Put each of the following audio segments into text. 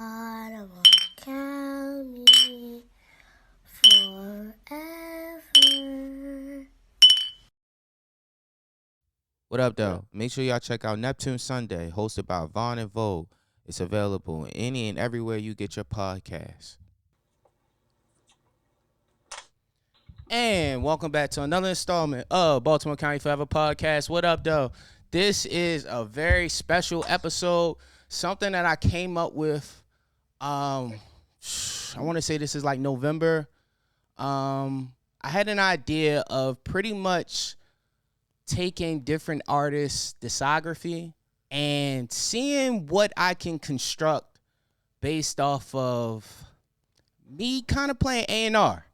God won't count me forever. What up, though? Make sure y'all check out Neptune Sunday, hosted by Vaughn and Vogue. It's available any and everywhere you get your podcasts. And welcome back to another installment of Baltimore County Forever Podcast. What up, though? This is a very special episode, something that I came up with. I want to say this is like November. I had an idea of pretty much taking different artists' discography and seeing what I can construct based off of me kind of playing A&R.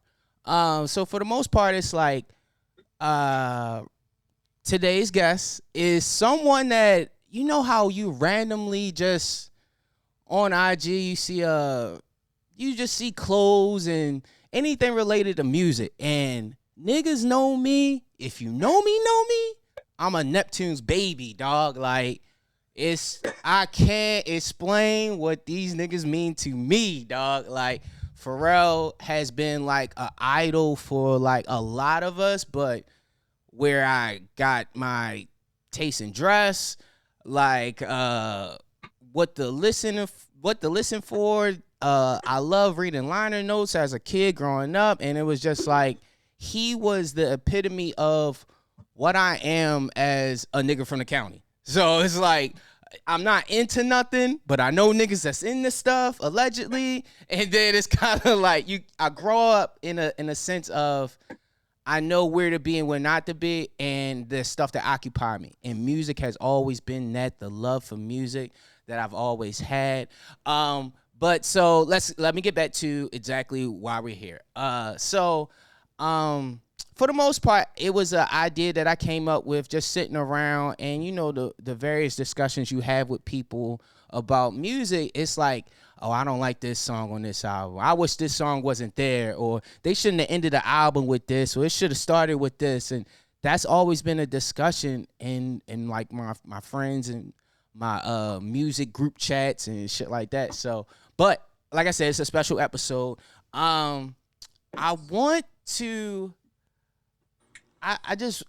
So for the most part, it's like today's guest is someone that you know how you randomly just on IG you just see clothes and anything related to music, and niggas know me. If you know me, I'm a Neptunes baby, dog. Like, I can't explain what these niggas mean to me, dog. Like, Pharrell has been like an idol for like a lot of us, but where I got my taste in dress, like what to listen for. I love reading liner notes as a kid growing up, and it was just like he was the epitome of what I am as a nigga from the county. So it's like I'm not into nothing, but I know niggas that's in the stuff allegedly, and then it's kind of like I grow up in a sense of I know where to be and where not to be, and the stuff that occupy me. And music has always been that, the love for music that I've always had. But so let me get back to exactly why we're here. For the most part, it was an idea that I came up with just sitting around, and you know the various discussions you have with people about music. It's like, oh, I don't like this song on this album. I wish this song wasn't there, or they shouldn't have ended the album with this, or it should have started with this. And that's always been a discussion in like my friends and my music group chats and shit like that. So, but like I said, it's a special episode. I want to. I just,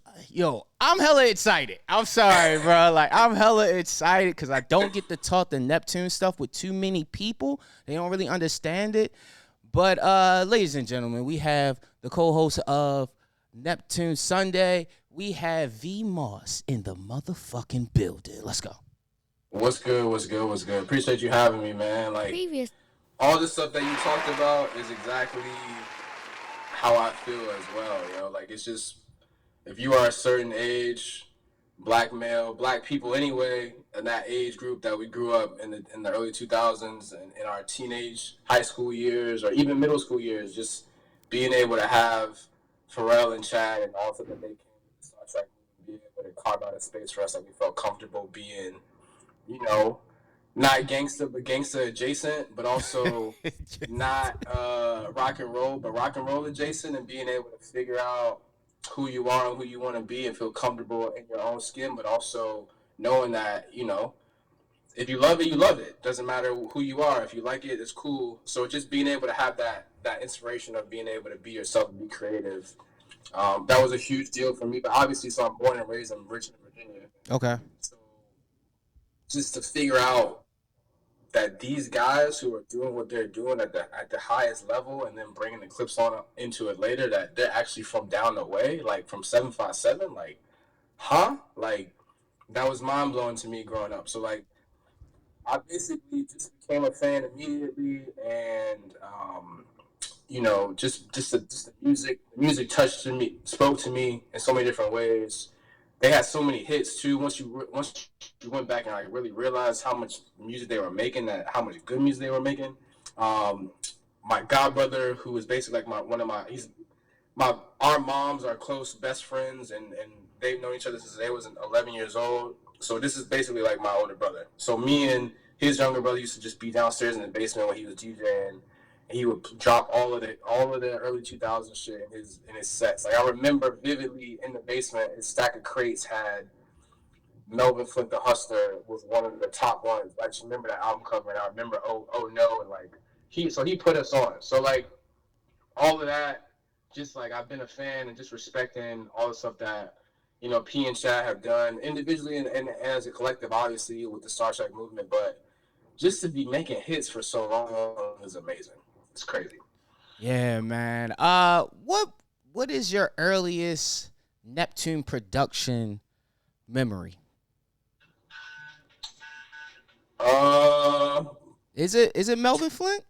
I'm hella excited. I'm sorry, bro. Like, I'm hella excited because I don't get to talk the Neptune stuff with too many people. They don't really understand it. But, ladies and gentlemen, we have the co-host of Neptune Sunday. We have V Moss in the motherfucking building. Let's go. What's good? What's good? What's good? Appreciate you having me, man. Like, all the stuff that you talked about is exactly how I feel as well. Like, it's just if you are a certain age, black male, black people anyway, in that age group that we grew up in the early 2000s and in our teenage high school years or even middle school years, just being able to have Pharrell and Chad and all that they came to Star Trek, being able to carve out a space for us that we felt comfortable being, you know, not gangsta but gangsta adjacent, but also not rock and roll but rock and roll adjacent, and being able to figure out who you are and who you want to be and feel comfortable in your own skin, but also knowing that, if you love it, you love it. Doesn't matter who you are. If you like it, it's cool. So just being able to have that inspiration of being able to be yourself and be creative, that was a huge deal for me. But obviously, so I'm born and raised in Richmond, Virginia. Okay. So just to figure out that these guys who are doing what they're doing at the highest level, and then bringing the Clipse on into it later, that they're actually from down the way, like from 757, like, huh? Like, that was mind blowing to me growing up. So like, I basically just became a fan immediately, and just the music. The music touched me, spoke to me in so many different ways. They had so many hits too. Once you went back and like really realized how much music they were making, that how much good music they were making. Um, my godbrother, who is basically like he's our moms are close best friends, and they've known each other since they was 11 years old. So this is basically like my older brother. So me and his younger brother used to just be downstairs in the basement when he was DJing. And he would drop all of the early 2000s shit in his sets. Like, I remember vividly in the basement, his stack of crates had Melvin Flint the Hustler was one of the top ones. I just remember that album cover, and I remember oh no, and like he put us on. So like all of that, just like I've been a fan and just respecting all the stuff that P and Chad have done individually and as a collective, obviously with the Star Trek movement, but just to be making hits for so long is amazing. It's crazy. Yeah, man. What is your earliest Neptune production memory? Is it Melvin Flint?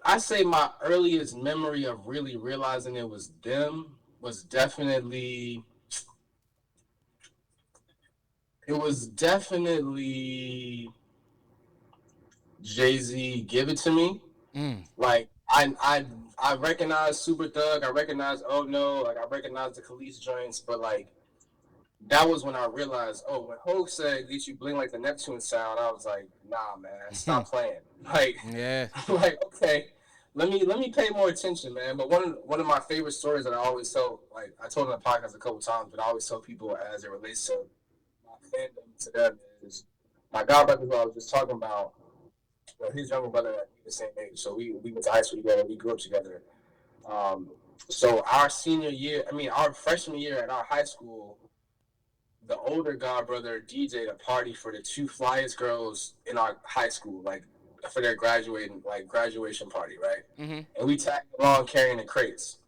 I say my earliest memory of really realizing it was them was definitely Jay-Z Give It To Me. Like I recognize Super Thug, I recognize Oh No, like I recognize the Khalees joints, but like that was when I realized, when Hogue said "Get You Bling Like the Neptune Sound," I was like, nah, man, stop playing. Like, yeah, like okay, let me pay more attention, man. But one of my favorite stories that I always tell, like I told on the podcast a couple times, but I always tell people as it relates to my fandom to them is my godbrother who I was just talking about. His younger brother and the same age, so we went to high school together. We grew up together. So our freshman year at our high school, the older godbrother DJ'd a party for the two flyest girls in our high school, like for their graduation party, right? Mm-hmm. And we tagged along carrying the crates.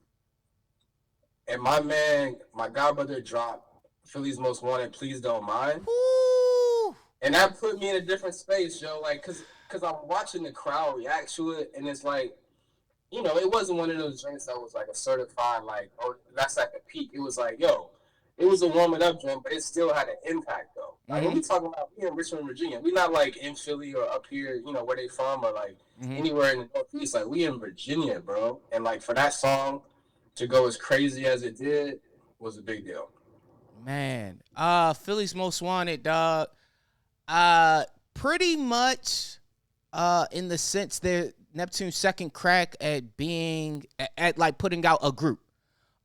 And my godbrother dropped Philly's Most Wanted, Please Don't Mind. Ooh. And that put me in a different space, yo. Like, cause I'm watching the crowd react to it, and it's like, it wasn't one of those drinks that was like a certified, like, oh, that's at the peak. It was like, yo, it was a warming up drink, but it still had an impact, though. Like, when we talking about, we in Richmond, Virginia. We not like in Philly or up here, where they from, or like anywhere in the Northeast. Like, we in Virginia, bro. And like for that song to go as crazy as it did was a big deal. Man, Philly's Most Wanted, dog. Pretty much, in the sense that Neptune's second crack at being at like putting out a group.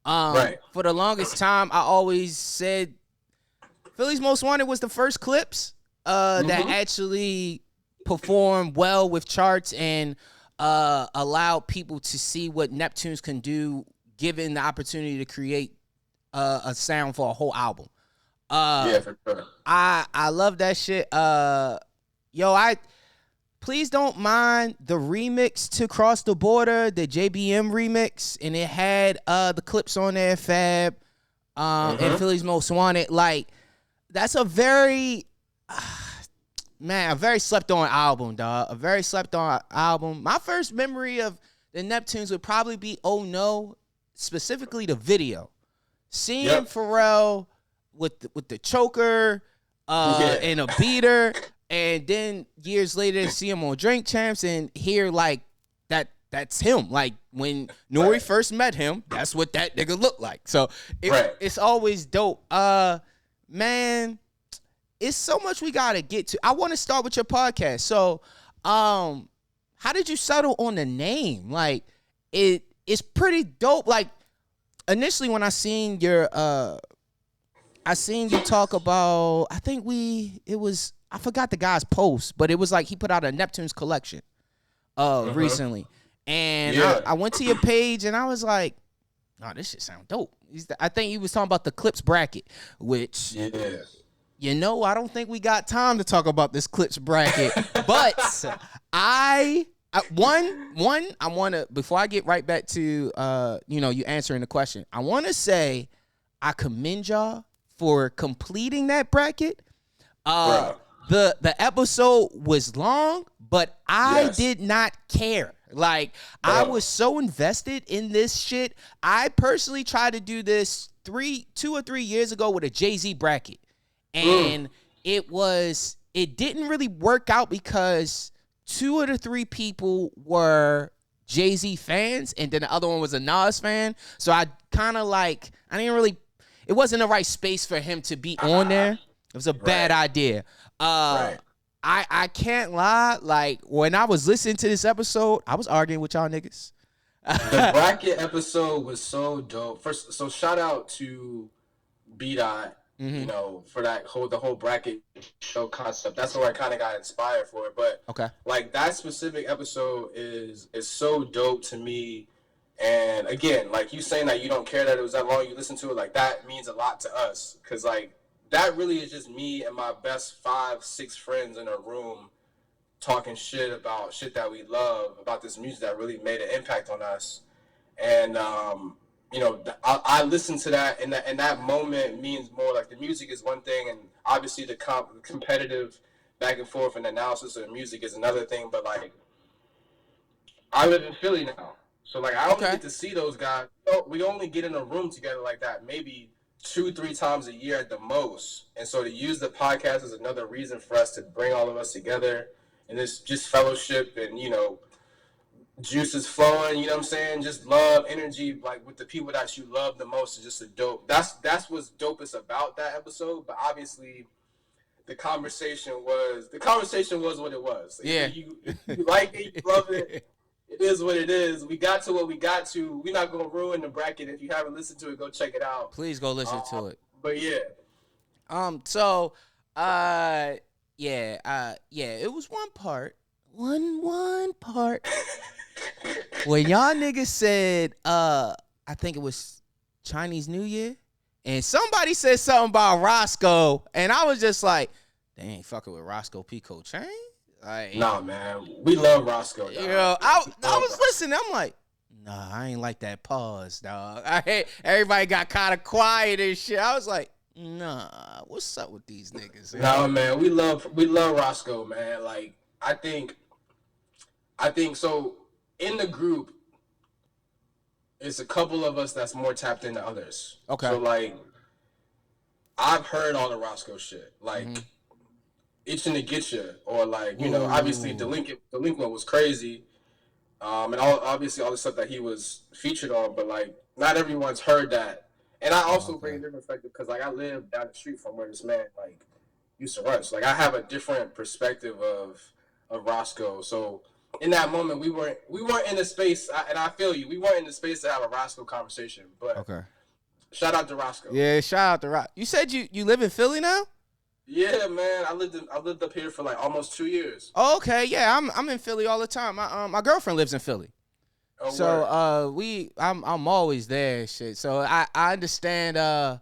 Right. For the longest time, I always said Philly's Most Wanted was the first Clipse that actually performed well with charts and allowed people to see what Neptunes can do, given the opportunity to create a sound for a whole album. Yeah, for sure. I love that shit. Please don't mind the remix to Cross the Border, the JBM remix, and it had the Clipse on there, Fab, and Philly's Most Wanted. Like, that's a very, a very slept on album, dog. A very slept on album. My first memory of the Neptunes would probably be Oh No, specifically the video. Seeing Pharrell with the choker and a beater. And then years later, see him on Drink Champs and hear like that's him. Like when Nori first met him, that's what that nigga looked like. So it's always dope. Man, it's so much we gotta get to. I want to start with your podcast. So, how did you settle on the name? Like it's pretty dope. Like initially when I seen you talk about, I forgot the guy's post, but it was like he put out a Neptunes collection recently. And I went to your page and I was like, oh, this shit sound dope. I think he was talking about the Clipse bracket, which, I don't think we got time to talk about this Clipse bracket. But I want to, before I get right back to, you answering the question, I want to say I commend y'all for completing that bracket. The episode was long, but I did not care. Like, I was so invested in this shit. I personally tried to do this 2 or 3 years ago with a Jay-Z bracket. And it didn't really work out because 2 of the 3 people were Jay-Z fans, and then the other one was a Nas fan. So I kind of like, it wasn't the right space for him to be on there. It was a bad idea. I can't lie. Like, when I was listening to this episode, I was arguing with y'all niggas. The bracket episode was so dope. First, so shout out to B-Dot You know, for the whole bracket show concept. That's where I kind of got inspired for it. But like that specific episode is so dope to me. And again, like you saying that you don't care that it was that long, you listen to it, like that means a lot to us, because like that really is just me and my best 5-6 friends in a room talking shit about shit that we love, about this music that really made an impact on us. And you know, I listen to that, and that moment means more. Like the music is one thing, and obviously the competitive back and forth and analysis of the music is another thing. But like, I live in Philly now, so like I only get to see those guys. We only get in a room together like that maybe 2-3 times a year at the most. And so to use the podcast is another reason for us to bring all of us together, and this just fellowship and, you know, juice is flowing, you know what I'm saying? Just love, energy, like with the people that you love the most is just a dope. That's what's dopest about that episode. But obviously, the conversation was what it was. Yeah. If you like it, you love it. It is what it is. We got to what we got to. We're not gonna ruin the bracket. If you haven't listened to it, go check it out. Please go listen to it. But yeah. It was one part. One part. When y'all niggas said, I think it was Chinese New Year, and somebody said something about Roscoe, and I was just like, they ain't fucking with Roscoe Pico Chain? Like, nah, man. We love Roscoe, dog. You know, I was listening. I'm like, nah, I ain't like that pause, dog. Everybody got kind of quiet and shit. I was like, nah, what's up with these niggas? Nah, man. We love Roscoe, man. Like, I think so. In the group, it's a couple of us that's more tapped into others. Okay. So, like, I've heard all the Roscoe shit. Like, Itching to Get You, or, like, you know, obviously Delinquent was crazy. And obviously all the stuff that he was featured on, but, like, not everyone's heard that. And I also bring a different perspective because, like, I live down the street from where this man, like, used to run. So, like, I have a different perspective of Roscoe. So, in that moment, we weren't in the space, and I feel you. We weren't in the space to have a Roscoe conversation. But shout out to Roscoe. Yeah, shout out to Roscoe. You said you live in Philly now? Yeah, man. I lived up here for like almost 2 years. Oh, okay, yeah. I'm in Philly all the time. My girlfriend lives in Philly. Oh, so I'm always there. Shit. So I understand. I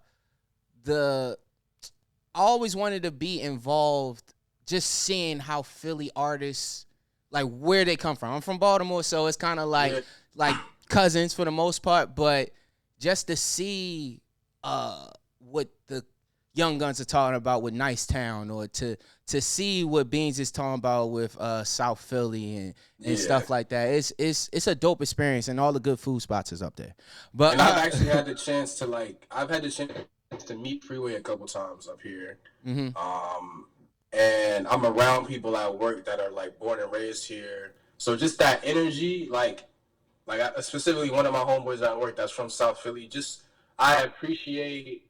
always wanted to be involved, just seeing how Philly artists, like, where they come from. I'm from Baltimore, so it's kind of like cousins for the most part. But just to see what the Young Guns are talking about with Nice Town, or to see what Beans is talking about with South Philly and stuff like that, it's a dope experience, and all the good food spots is up there. But and I've actually had the chance to meet Freeway a couple times up here. And I'm around people at work that are, like, born and raised here. So just that energy, like specifically one of my homeboys at work that's from South Philly, just I appreciate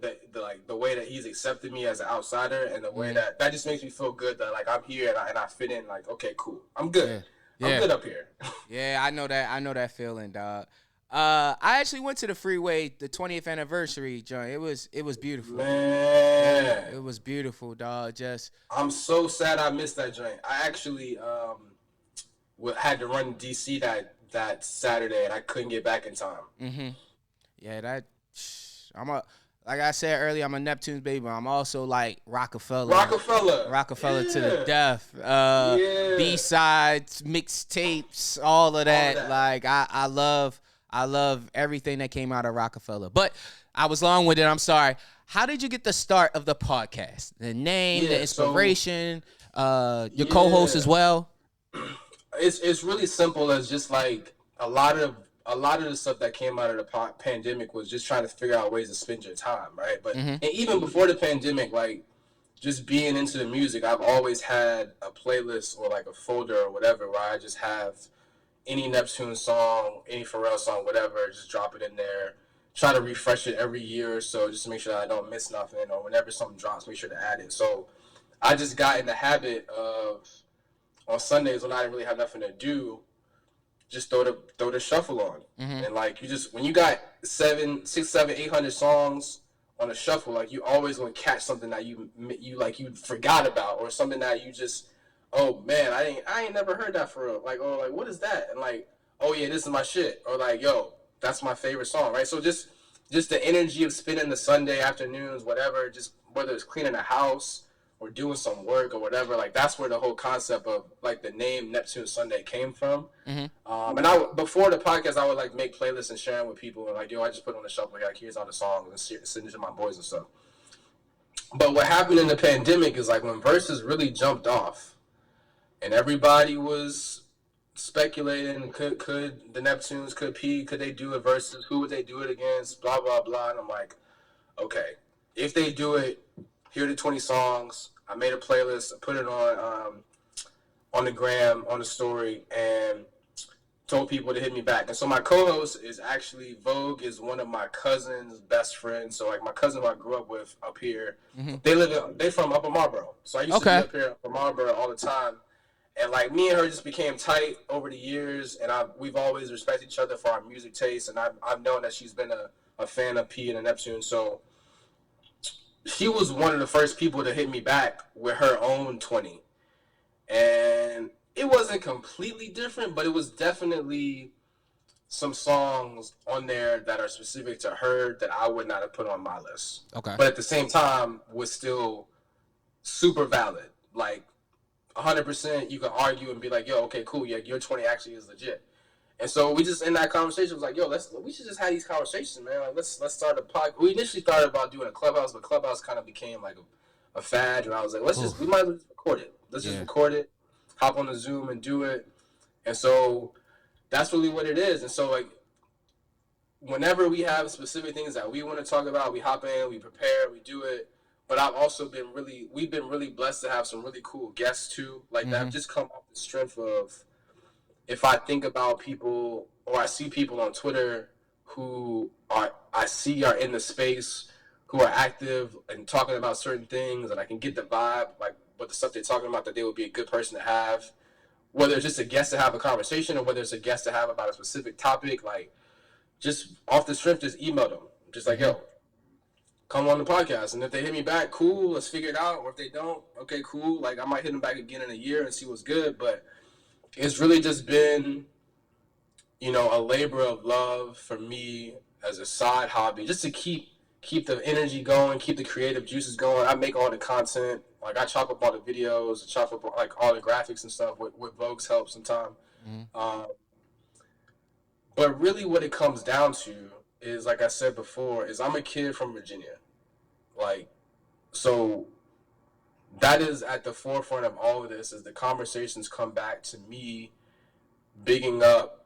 the way that he's accepted me as an outsider, and the way that just makes me feel good that, like, I'm here and I fit in. Like, okay, cool, I'm good. Yeah. I'm good up here. Yeah, I know that feeling, dog. I actually went to the Freeway, the 20th anniversary joint. It was beautiful. Man. Yeah, it was beautiful, dog. I'm so sad I missed that joint. I actually had to run DC that Saturday, and I couldn't get back in time. Yeah, like I said earlier, I'm a Neptunes baby, but I'm also like Rockefeller to the death. B-sides, mixtapes, all of that. Like I love everything that came out of Rockefeller. But I was long-winded. I'm sorry. How did you get the start of the podcast? The name, the inspiration, your co-host as well? It's really simple as just, like, a lot of the stuff that came out of the pandemic was just trying to figure out ways to spend your time, right? But and even before the pandemic, like, just being into the music, I've always had a playlist or, like, a folder or whatever where I just have any Neptune song, any Pharrell song, whatever, just drop it in there. Try to refresh it every year or so, just to make sure that I don't miss nothing, or whenever something drops, make sure to add it. So I just got in the habit of, on Sundays when I didn't really have nothing to do, just throw the shuffle on. And, like, when you got 600, 700, 800 songs on a shuffle, like you always gonna catch something that you forgot about, or something that you just, oh man, I ain't never heard that for real. Like, oh, like what is that? And like, oh yeah, this is my shit. Or like, yo, that's my favorite song, right? So just the energy of spending the Sunday afternoons, whatever, just whether it's cleaning the house or doing some work or whatever, like that's where the whole concept of like the name Neptune Sunday came from. And before the podcast, I would like make playlists and share them with people, and like, yo, I just put on the shuffle, like here's all the songs, and send it to my boys and stuff. But what happened in the pandemic is like when verses really jumped off, and everybody was speculating, could the Neptunes, could they do it versus, who would they do it against, blah blah blah, and I'm like, okay, if they do it, here are the 20 songs. I made a playlist, I put it on the gram, on the story, and told people to hit me back. And so my co-host is actually Vogue, is one of my cousin's best friends. So like my cousin who I grew up with up here, they from Upper Marlboro. So I used to be up here Upper Marlboro all the time. And like me and her just became tight over the years, and we've always respected each other for our music taste. And I've known that she's been a fan of P and the Neptune. So she was one of the first people to hit me back with her own 20. And it wasn't completely different, but it was definitely some songs on there that are specific to her that I would not have put on my list. Okay. But at the same time, was still super valid. Like 100%, you could argue and be like, yo, okay, cool, yeah, your 20 actually is legit. And so we just, in that conversation, was like, yo, we should just have these conversations, man. Like, let's start a podcast. We initially thought about doing a Clubhouse, but Clubhouse kind of became like a fad. And I was like, we might as well just record it. Let's just record it, hop on the Zoom and do it. And so that's really what it is. And so, like, whenever we have specific things that we want to talk about, we hop in, we prepare, we do it. But I've also we've been really blessed to have some really cool guests too, like that have just come off the strength of, if I think about people, or I see people on Twitter who I see are in the space, who are active and talking about certain things, and I can get the vibe, like what the stuff they're talking about, that they would be a good person to have, whether it's just a guest to have a conversation or whether it's a guest to have about a specific topic, like just off the strength, just email them, just like, yo, come on the podcast. And if they hit me back, cool, let's figure it out. Or if they don't, okay, cool. Like I might hit them back again in a year and see what's good. But it's really just been, a labor of love for me as a side hobby, just to keep the energy going, keep the creative juices going. I make all the content. Like I chop up all the videos, chop up like all the graphics and stuff with Vogue's help sometimes. But really what it comes down to is, like I said before, is I'm a kid from Virginia. Like, so that is at the forefront of all of this, is the conversations come back to me bigging up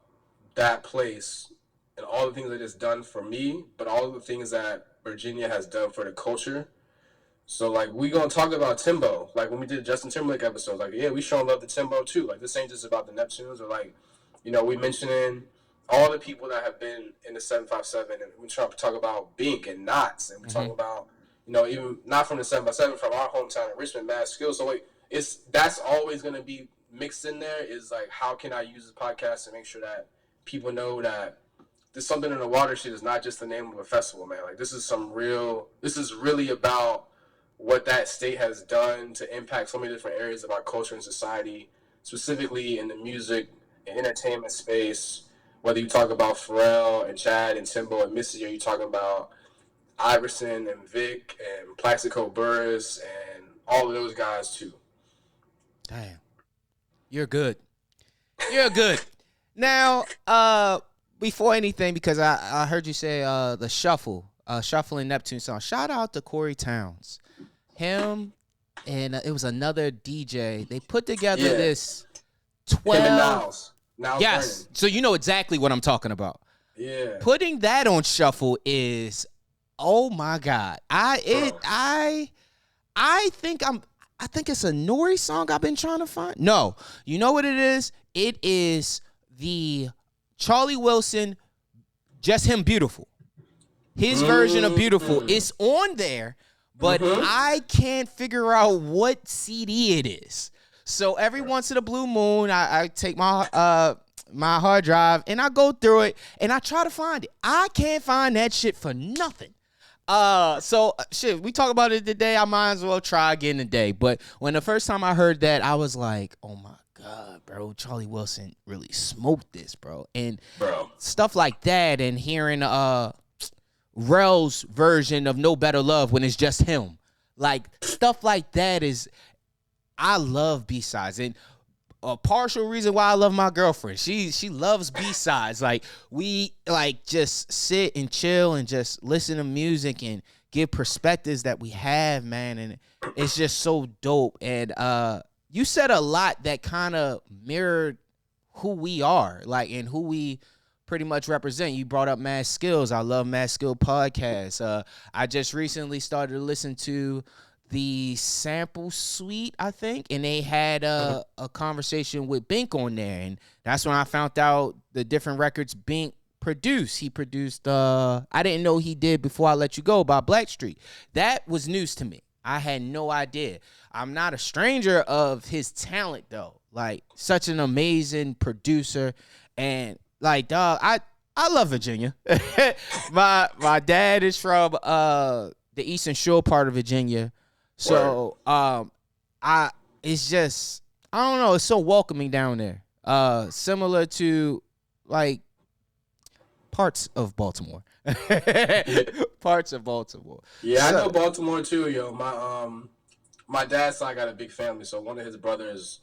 that place and all the things that it's done for me, but all of the things that Virginia has done for the culture. So, like, we gonna talk about Timbo. Like, when we did Justin Timberlake episode, like, yeah, we showing love to Timbo, too. Like, this ain't just about the Neptunes, or, like, we mentioning all the people that have been in the 757, and we trying to talk about Bink and Knots, and we talking about, even not from the 757, from our hometown in Richmond, Mass Skills. So, like, that's always going to be mixed in there, is, like, how can I use this podcast to make sure that people know that this Something in the Water shit is not just the name of a festival, man. Like, this is really about what that state has done to impact so many different areas of our culture and society, specifically in the music and entertainment space. Whether you talk about Pharrell and Chad and Timbo and Missy, or you talking about Iverson and Vic and Plaxico Burress and all of those guys too. Damn. You're good. Now, before anything, because I heard you say the shuffling Neptune song. Shout out to Corey Towns. Him and it was another DJ. They put together this 12. Yes. Burning. So you know exactly what I'm talking about. Yeah. Putting that on shuffle is, oh my God. I think it's a Nori song I've been trying to find. No. You know what it is? It is the Charlie Wilson, Just Him Beautiful. His version of Beautiful is on there, but I can't figure out what CD it is. So every once in a blue moon, I take my hard drive and I go through it and I try to find it. I can't find that shit for nothing. Shit, we talk about it today. I might as well try again today. But when the first time I heard that, I was like, oh my God, bro, Charlie Wilson really smoked this, bro. And stuff like that, and hearing Rel's version of No Better Love when it's just him. Like, stuff like that is, I love B-sides. And a partial reason why I love my girlfriend. She loves B-sides. Like, we like just sit and chill and just listen to music and give perspectives that we have, man. And it's just so dope. And you said a lot that kind of mirrored who we are, like, and who we pretty much represent. You brought up Mad Skills. I love Mad Skill podcast. I just recently started to listen to the Sample Suite, I think, and they had a conversation with Bink on there, and that's when I found out the different records Bink produced. He produced I didn't know he did Before I Let You Go by Blackstreet. That was news to me. I had no idea. I'm not a stranger of his talent though. Like, such an amazing producer. And like, dog, I love Virginia. my dad is from the Eastern Shore part of Virginia. So it's just, I don't know, it's so welcoming down there. Similar to like parts of Baltimore. Parts of Baltimore. Yeah, I know Baltimore too, yo. My dad's side got a big family, so one of his brothers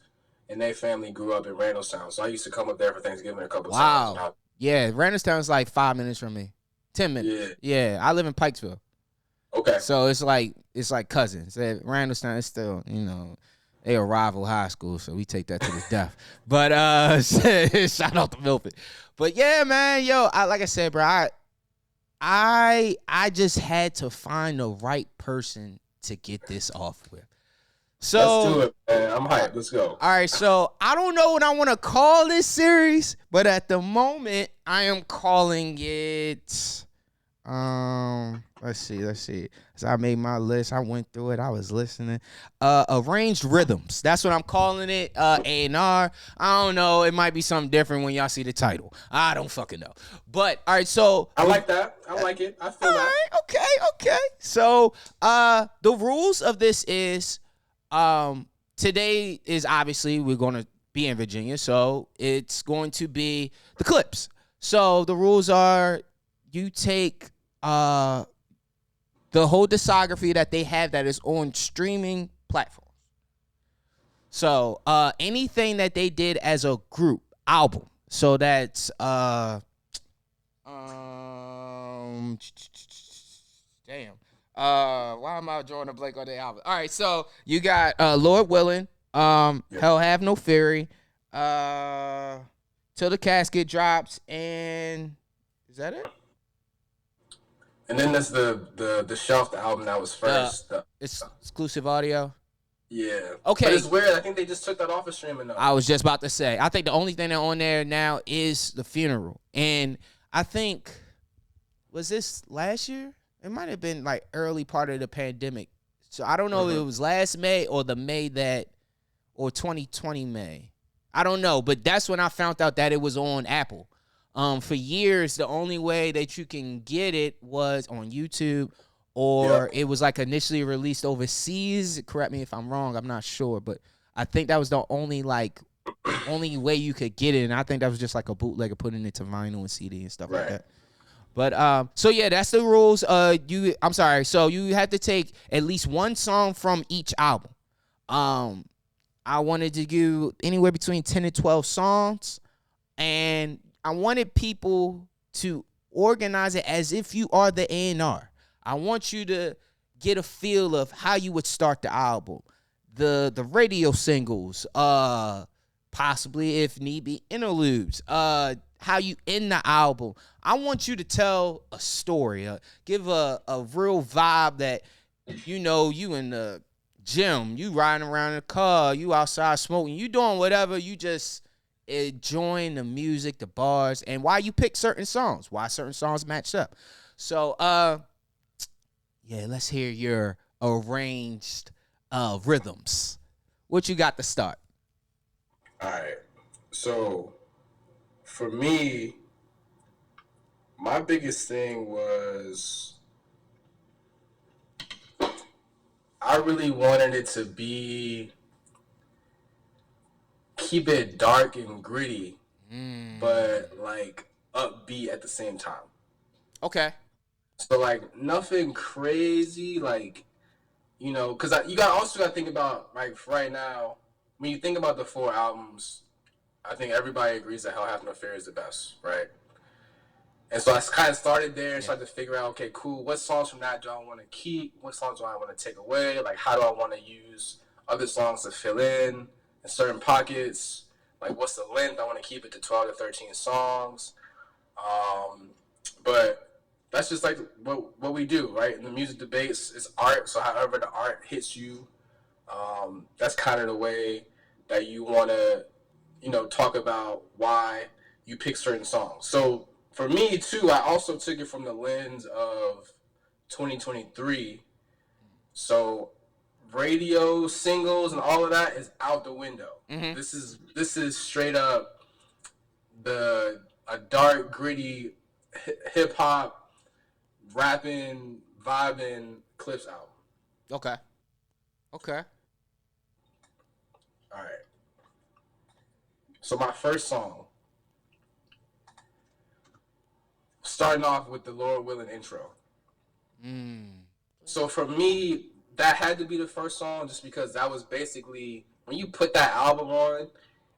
and their family grew up in Randallstown. So I used to come up there for Thanksgiving a couple times. Wow. Yeah, Randallstown's like 5 minutes from me. 10 minutes. Yeah, I live in Pikesville. Okay. So it's like cousins. Randallstown is still, they a rival high school, so we take that to the death. But shout out to Milford. But yeah, man, yo, like I said, bro, I just had to find the right person to get this off with. So let's do it, man. I'm hyped. Let's go. All right, so I don't know what I want to call this series, but at the moment I am calling it let's see. So I made my list. I went through it. I was listening. Arranged Rhythms. That's what I'm calling it. A&R. I don't know. It might be something different when y'all see the title. I don't fucking know. But all right, so I like that. I like it. I feel that. All right, okay. So the rules of this is today is obviously we're gonna be in Virginia, so it's going to be the Clipse. So the rules are you take the whole discography that they have that is on streaming platforms. So anything that they did as a group album. So that's damn. Why am I drawing a blank on the album? All right, so you got Lord Willing, Hell Have No Fury, Till the Casket Drops, and is that it? And then there's the Shelf, the album that was first. It's exclusive audio. Yeah. Okay. But it's weird. I think they just took that off of streaming though. I was just about to say. I think the only thing that's on there now is The Funeral. And I think, was this last year? It might have been like early part of the pandemic. So I don't know if it was last May or the May or 2020 May. I don't know. But that's when I found out that it was on Apple. For years, the only way that you can get it was on YouTube, or it was like initially released overseas. Correct me if I'm wrong. I'm not sure, but I think that was the only way you could get it, and I think that was just like a bootlegger putting it to vinyl and CD and stuff like that. But so yeah, that's the rules. I'm sorry. So you have to take at least one song from each album. I wanted to do anywhere between 10 and 12 songs, and I wanted people to organize it as if you are the A&R. I want you to get a feel of how you would start the album, the radio singles, possibly if need be interludes, how you end the album. I want you to tell a story, give a real vibe that you in the gym, you riding around in the car, you outside smoking, you doing whatever, you just enjoying the music, the bars, and why you pick certain songs, why certain songs match up. So let's hear your arranged rhythms. What you got to start? All right. So for me, my biggest thing was I really wanted it to keep it dark and gritty, but like upbeat at the same time. Okay. So like nothing crazy, like, you know, because you also got to think about, like, right now, when you think about the 4 albums, I think everybody agrees that Hell Hath No Fear is the best, right? And so I kind of started there and started to figure out, okay, cool, what songs from that do I want to keep? What songs do I want to take away? Like, how do I want to use other songs to fill in certain pockets? Like, what's the length? I want to keep it to 12 to 13 songs. But that's just like what we do, right? In the music debates, it's art. So however the art hits you, that's kind of the way that you want to, you know, talk about why you pick certain songs. So for me, too, I also took it from the lens of 2023. So radio, singles, and all of that is out the window. Mm-hmm. This is straight up a dark, gritty, hip-hop, rapping, vibing Clipse album. Okay. All right. So my first song, starting off with the Lord Willing intro. So for me, that had to be the first song, just because that was basically, when you put that album on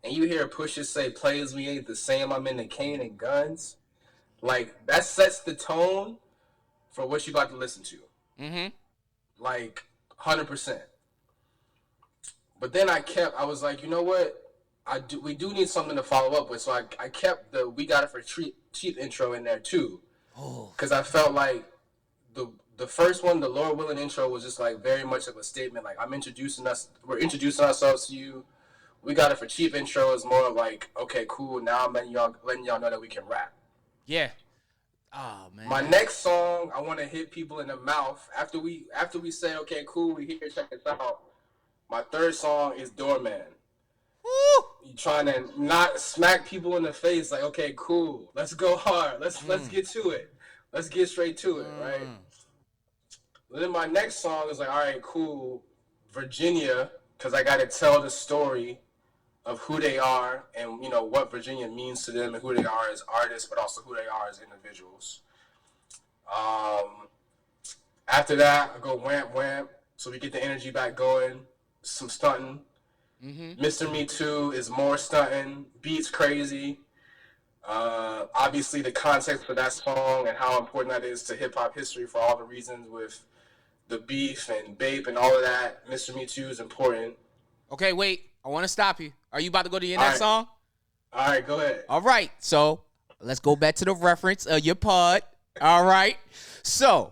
and you hear Pusha say, "Plays we ain't the same, I'm in the cane and guns," like, that sets the tone for what you about to listen to. Mm-hmm. Like, 100%. But then I was like, you know what? We do need something to follow up with. So I kept the "We Got It for Cheap" intro in there too. Because I felt like the first one, the Lord Willing intro, was just like very much of a statement. Like, we're introducing ourselves to you. "We Got It for Cheap" intro is more of like, okay, cool, now I'm letting y'all know that we can rap. Yeah. Oh man. My next song, I want to hit people in the mouth. After we say, okay, cool, we here, check this out. My third song is "Doorman." Woo! You trying to not smack people in the face, like, okay, cool, let's go hard, let's get to it, let's get straight to it, right? Then my next song is like, all right, cool, Virginia, because I got to tell the story of who they are and, you know, what Virginia means to them and who they are as artists, but also who they are as individuals. After that, I go Wamp Wamp, so we get the energy back going, some stunting. Mm-hmm. Mr. Me Too is more stunting, beats crazy. Obviously, the context for that song and how important that is to hip-hop history for all the reasons with the beef and Bape and all of that. Mr. Me Too is important. Okay, wait. I want to stop you. Are you about to go to your next song? All right, go ahead. All right. So let's go back to the reference of your pod. All right. So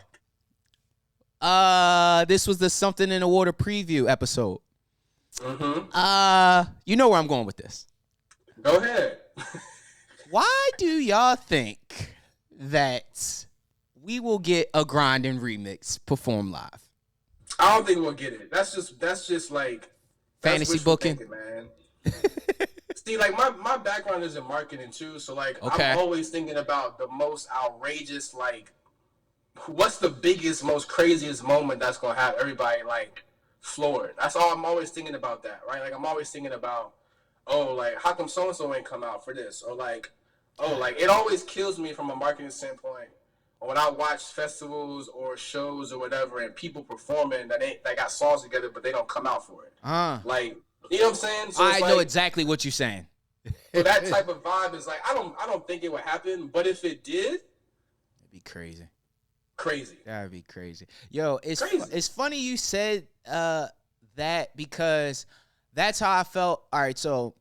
this was the Something in the Water preview episode. Mm-hmm. You know where I'm going with this. Go ahead. Why do y'all think that we will get a Grindin' remix performed live? I don't think we'll get it. That's just like fantasy booking, thinking, man. See, like, my background is in marketing too, so like, okay. I'm always thinking about the most outrageous, like, what's the biggest, most craziest moment that's gonna have everybody like floored. That's all I'm always thinking about, that, right? Like, I'm always thinking about, oh, like, how come so and so ain't come out for this, or like, oh, like, it always kills me from a marketing standpoint when I watch festivals or shows or whatever, and people performing that got songs together, but they don't come out for it. Like, you know what I'm saying? So I know exactly what you're saying. So that type of vibe is like, I don't think it would happen, but if it did, it'd be crazy. Crazy. That'd be crazy. Yo, it's funny you said that, because that's how I felt. All right, so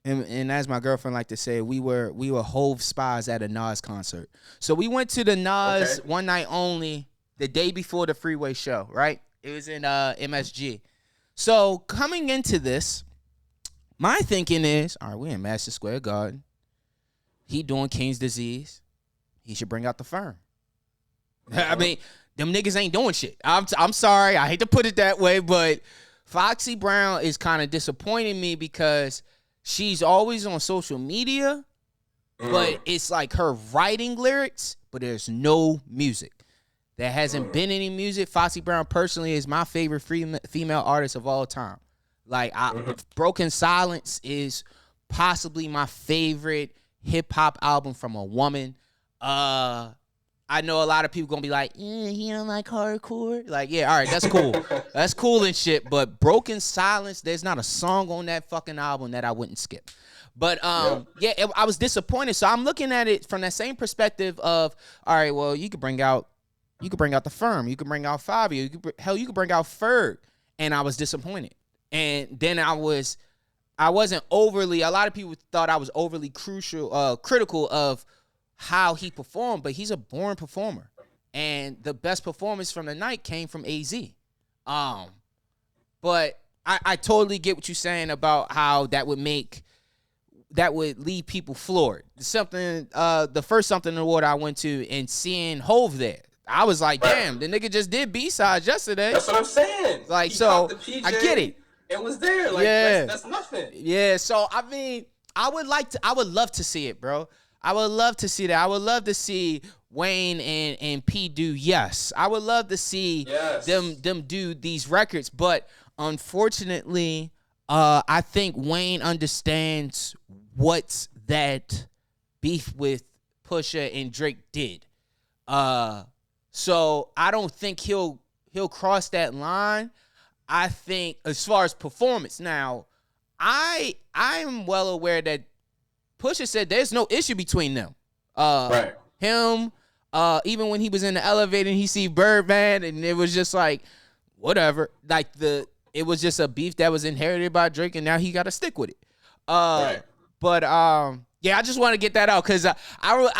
and as my girlfriend liked to say, we were Hove spies at a Nas concert. So we went to the Nas one night only the day before the Freeway show, right? It was in MSG. So coming into this, my thinking is, all right, we in Madison Square Garden. He doing King's Disease. He should bring out the Firm. I mean, them niggas ain't doing shit. I'm sorry. I hate to put it that way, but Foxy Brown is kind of disappointing me because she's always on social media, but it's like her writing lyrics, but there's no music. There hasn't been any music. Foxy Brown personally is my favorite female artist of all time. Like, Broken Silence is possibly my favorite hip hop album from a woman. I know a lot of people gonna be like, he don't like hardcore. Like, yeah, all right, that's cool. That's cool and shit. But Broken Silence, there's not a song on that fucking album that I wouldn't skip. But I was disappointed. So I'm looking at it from that same perspective of, all right, well, you could bring out the Firm, you could bring out Fabio, you could bring out Ferg, and I was disappointed. And then I wasn't overly. A lot of people thought I was overly critical of how he performed, but he's a born performer, and the best performance from the night came from AZ. But I totally get what you're saying about how that would leave people floored. Something, the first Something Award I went to and seeing Hove there, I was like, damn, the nigga just did B-sides yesterday. That's what I'm saying. Like, so I get it. It was there. Like, that's nothing. Yeah. So I mean, I would love to see it, bro. I would love to see that. I would love to see Wayne and P do Yes. I would love to see them do these records. But unfortunately, I think Wayne understands what that beef with Pusha and Drake did. So I don't think he'll cross that line. I think as far as performance, now I'm well aware that Pusha said there's no issue between them. Him, even when he was in the elevator and he see Birdman, and it was just like, whatever. Like, it was just a beef that was inherited by Drake, and now he got to stick with it. But yeah, I just want to get that out because I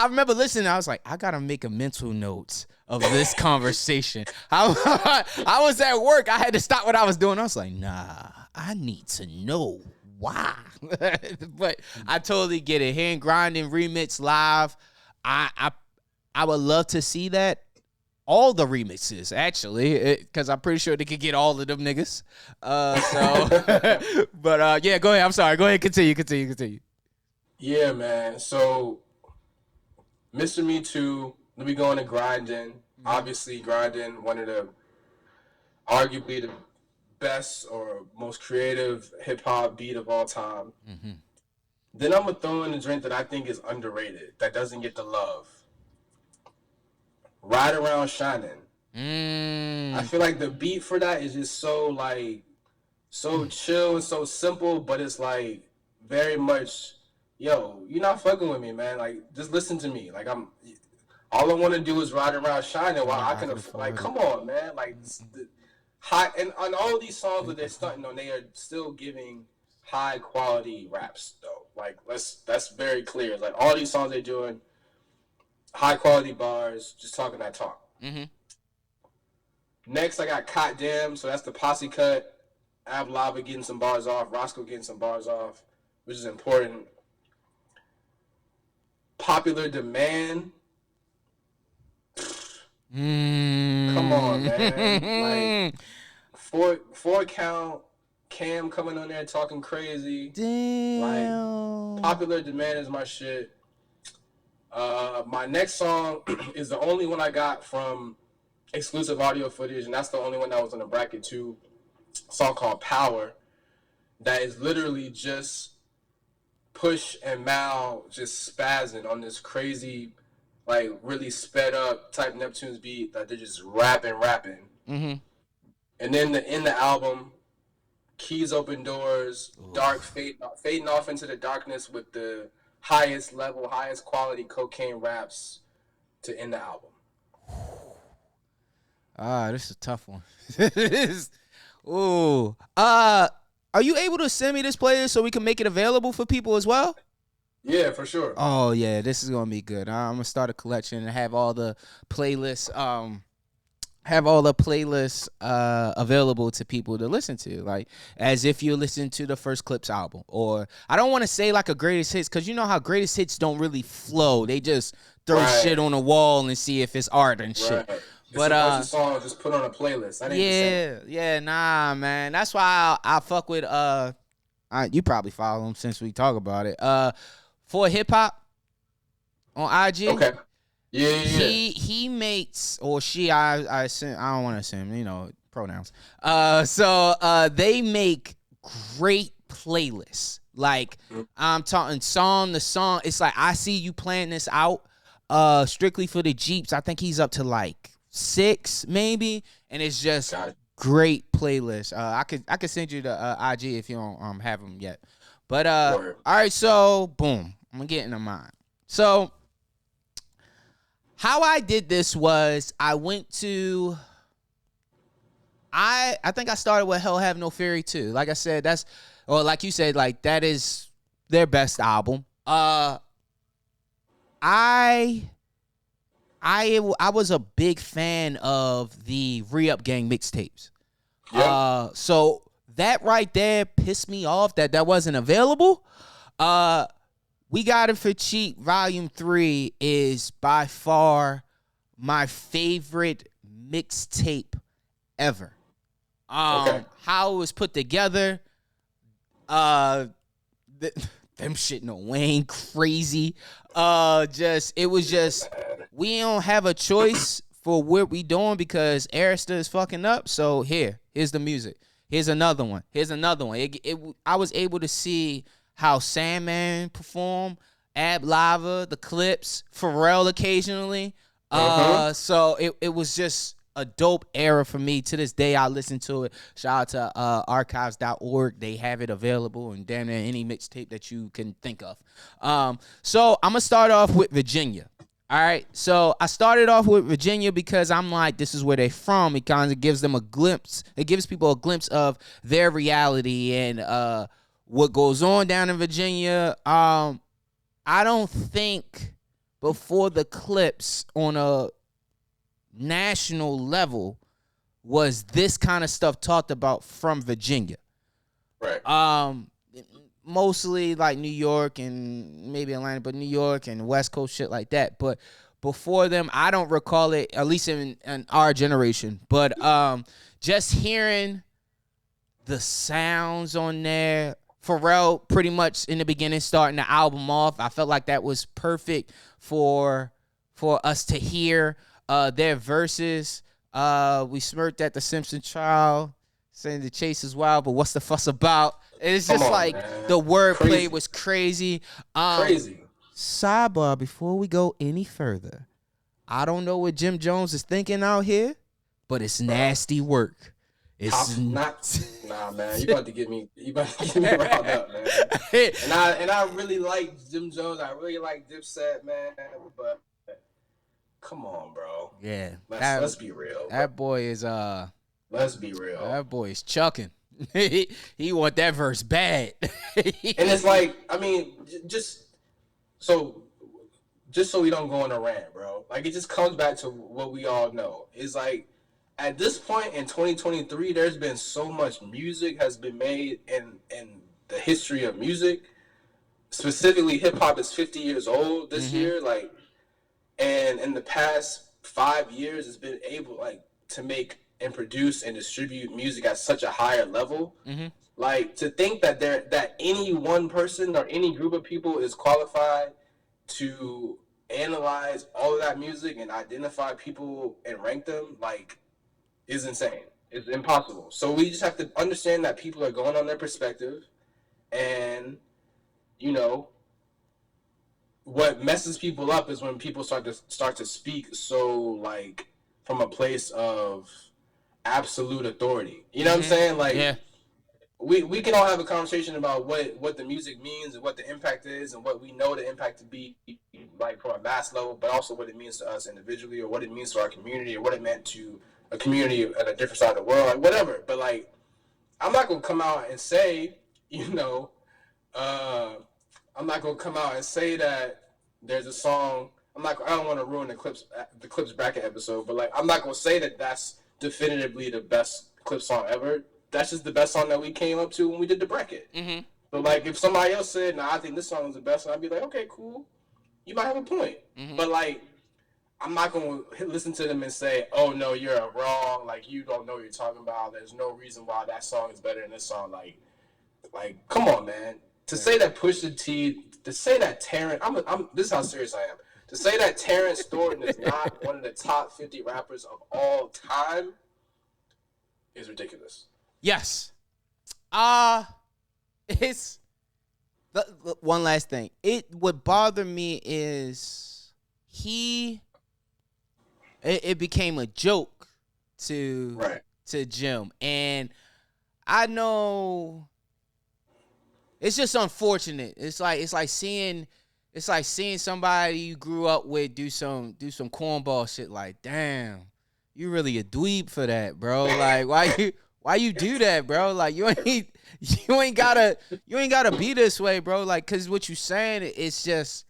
remember listening. I was like, I gotta make a mental note of this conversation. I was at work. I had to stop what I was doing. I was like, nah, I need to know why. But I totally get it. Hearing Grinding remix live, I would love to see that. All the remixes, actually, because I'm pretty sure they could get all of them niggas. But yeah, go ahead. I'm sorry. Go ahead. Continue. Yeah, man. So, Mr. Me Too, let me go into Grinding. Obviously, Grinding, one of the, arguably the best or most creative hip-hop beat of all time. Then I'm going to throw in a drink that I think is underrated, that doesn't get the love. Ride Around Shining. I feel like the beat for that is just so chill and so simple, but it's like very much, yo, you're not fucking with me, man. Like, just listen to me. Like, all I want to do is ride around shining while I can, like, come on, man. Like, and on all these songs that they're stunting on, they are still giving high quality raps, though. Like, that's very clear. Like, all these songs they're doing, high quality bars, just talking that talk. Next, I got Cot Damn, so that's the posse cut. Ab Lava getting some bars off, Roscoe getting some bars off, which is important. Popular Demand. Come on, man. Like, four count, Cam coming on there talking crazy. Damn. Like, Popular Demand is my shit. My next song is the only one I got from exclusive audio footage, and that's the only one that was in the bracket too. A song called Power, that is literally just Push and Mal just spazzing on this crazy, like, really sped up type Neptunes beat that they're just rapping. And then in the album, Keys Open Doors, Dark fading off into the darkness with the highest level, highest quality cocaine raps to end the album. This is a tough one. Ooh. Are you able to send me this playlist so we can make it available for people as well? Yeah, for sure. Oh yeah, this is gonna be good. I'm gonna start a collection and have all the playlists. Available to people to listen to, like as if you listen to the first Clipse album. Or I don't want to say like a greatest hits, because you know how greatest hits don't really flow. They just throw shit on a wall and see if it's art and shit. But a song just put on a playlist. Nah, man. That's why I fuck with you probably follow him since we talk about it. For hip hop on IG. Okay. Yeah. He makes, or she, I assume, I don't want to assume, pronouns. They make great playlists. Like, I'm talking song to song. It's like, I see you playing this out strictly for the Jeeps. I think he's up to like 6 maybe, and it's just great playlist. I could send you the IG if you don't have them yet. But all right, so boom, I'm gonna get into mine. So how I did this was I went to I think I started with Hell Have No Fury too. Like I said, like you said, like that is their best album. I was a big fan of the Re-Up Gang mixtapes. Yep. So that right there pissed me off that wasn't available. We Got It For Cheap Volume 3 is by far my favorite mixtape ever. How it was put together, them shitting on Wayne crazy. It was just, we don't have a choice for what we doing because Arista is fucking up. So here's the music. Here's another one. I was able to see how Sandman performed, Ab Lava, the Clipse, Pharrell occasionally. So it was just a dope era for me. To this day, I listen to it. Shout out to archives.org. They have it available and damn near any mixtape that you can think of. So I'm going to start off with Virginia. All right. So I started off with Virginia because I'm like, this is where they're from. It kind of gives them a glimpse. It gives people a glimpse of their reality and what goes on down in Virginia. I don't think before the Clipse on a national level was this kind of stuff talked about from Virginia. Right. Mostly like New York and maybe Atlanta, but New York and West Coast shit like that. But before them, I don't recall it, at least in our generation. But just hearing the sounds on there, Pharrell pretty much in the beginning starting the album off, I felt like that was perfect for us to hear their verses. We smirked at the Simpson child, saying the chase is wild, but what's the fuss about? It's just man. The wordplay was crazy. Crazy. Sidebar, before we go any further, I don't know what Jim Jones is thinking out here, but it's nasty work. It's nah, man. You about to get me riled up, man. And I really like Jim Jones. I really like Dipset, man. But come on, bro. Yeah. Let's be real. That boy is Let's be real. That boy is chucking. He want that verse bad. And it's like, I mean, just so we don't go on a rant, bro. Like, it just comes back to what we all know. It's like, at this point in 2023, there's been so much music has been made in the history of music. Specifically, hip-hop is 50 years old this year. Like, and in the past 5 years, it's been able, like, to make and produce and distribute music at such a higher level. Like, to think that any one person or any group of people is qualified to analyze all of that music and identify people and rank them, like, is insane. It's impossible. So we just have to understand that people are going on their perspective, and what messes people up is when people start to speak so, like, from a place of absolute authority. You know what I'm saying? Like, yeah. We can all have a conversation about what the music means and what the impact is and what we know the impact to be, like, from a mass level, but also what it means to us individually, or what it means to our community, or what it meant to a community at a different side of the world, like, whatever. But, like, I'm not gonna come out and say, I'm not gonna come out and say that there's a song. I don't want to ruin the Clipse bracket episode, but, like, I'm not gonna say that that's definitively the best Clipse song ever. That's just the best song that we came up to when we did the bracket. So, like, if somebody else said, I think this song is the best, I'd be like, okay, cool. You might have a point. But, like, I'm not going to listen to them and say, oh, no, you're wrong. Like, you don't know what you're talking about. There's no reason why that song is better than this song. Like, come on, man. To say that Pusha T, to say that Terrence, this is how serious I am. To say that Terrence Thornton is not one of the top 50 rappers of all time is ridiculous. Yes. It's one last thing. It would bother me is it became a joke to Jim, and I know it's just unfortunate. It's like seeing somebody you grew up with do some cornball shit. Like, damn, you really a dweeb for that, bro. Like, why you do that, bro? Like, you ain't gotta be this way, bro. Like, cause what you saying, it's just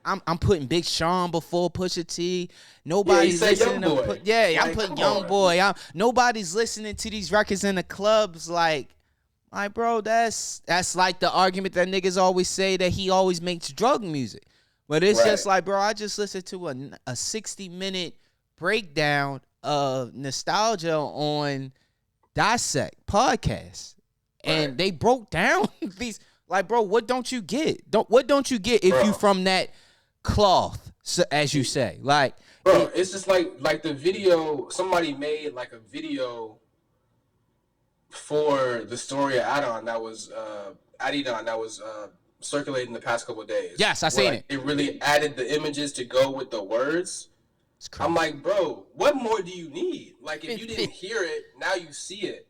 I'm putting Big Sean before Pusha T. Nobody's listening to I'm putting Young Boy. Nobody's listening to these records in the clubs. Like, bro, that's like the argument that niggas always say that he always makes drug music. But it's just like, bro, I just listened to a 60-minute breakdown of nostalgia on Dissect podcast, and they broke down these. Like, bro, what don't you get? What don't you get if you from that cloth, as you say? Like, bro, it's just like the video. Somebody made like a video for the story of Adidon that was circulating the past couple of days. Yes, I seen it. It really added the images to go with the words. I'm like, bro, what more do you need? Like, if you didn't hear it, now you see it,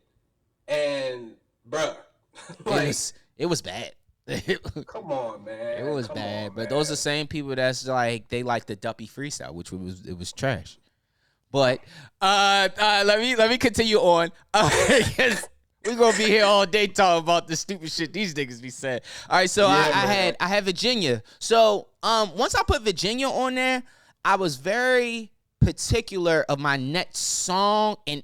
and bruh, like, it was bad. Come on, man. It was bad, but those are the same people that's like, they like the Duppy freestyle, which was trash. But let me continue on. We're gonna be here all day talking about the stupid shit these niggas be saying. All right, so I had Virginia. So once I put Virginia on there, I was very particular of my next song and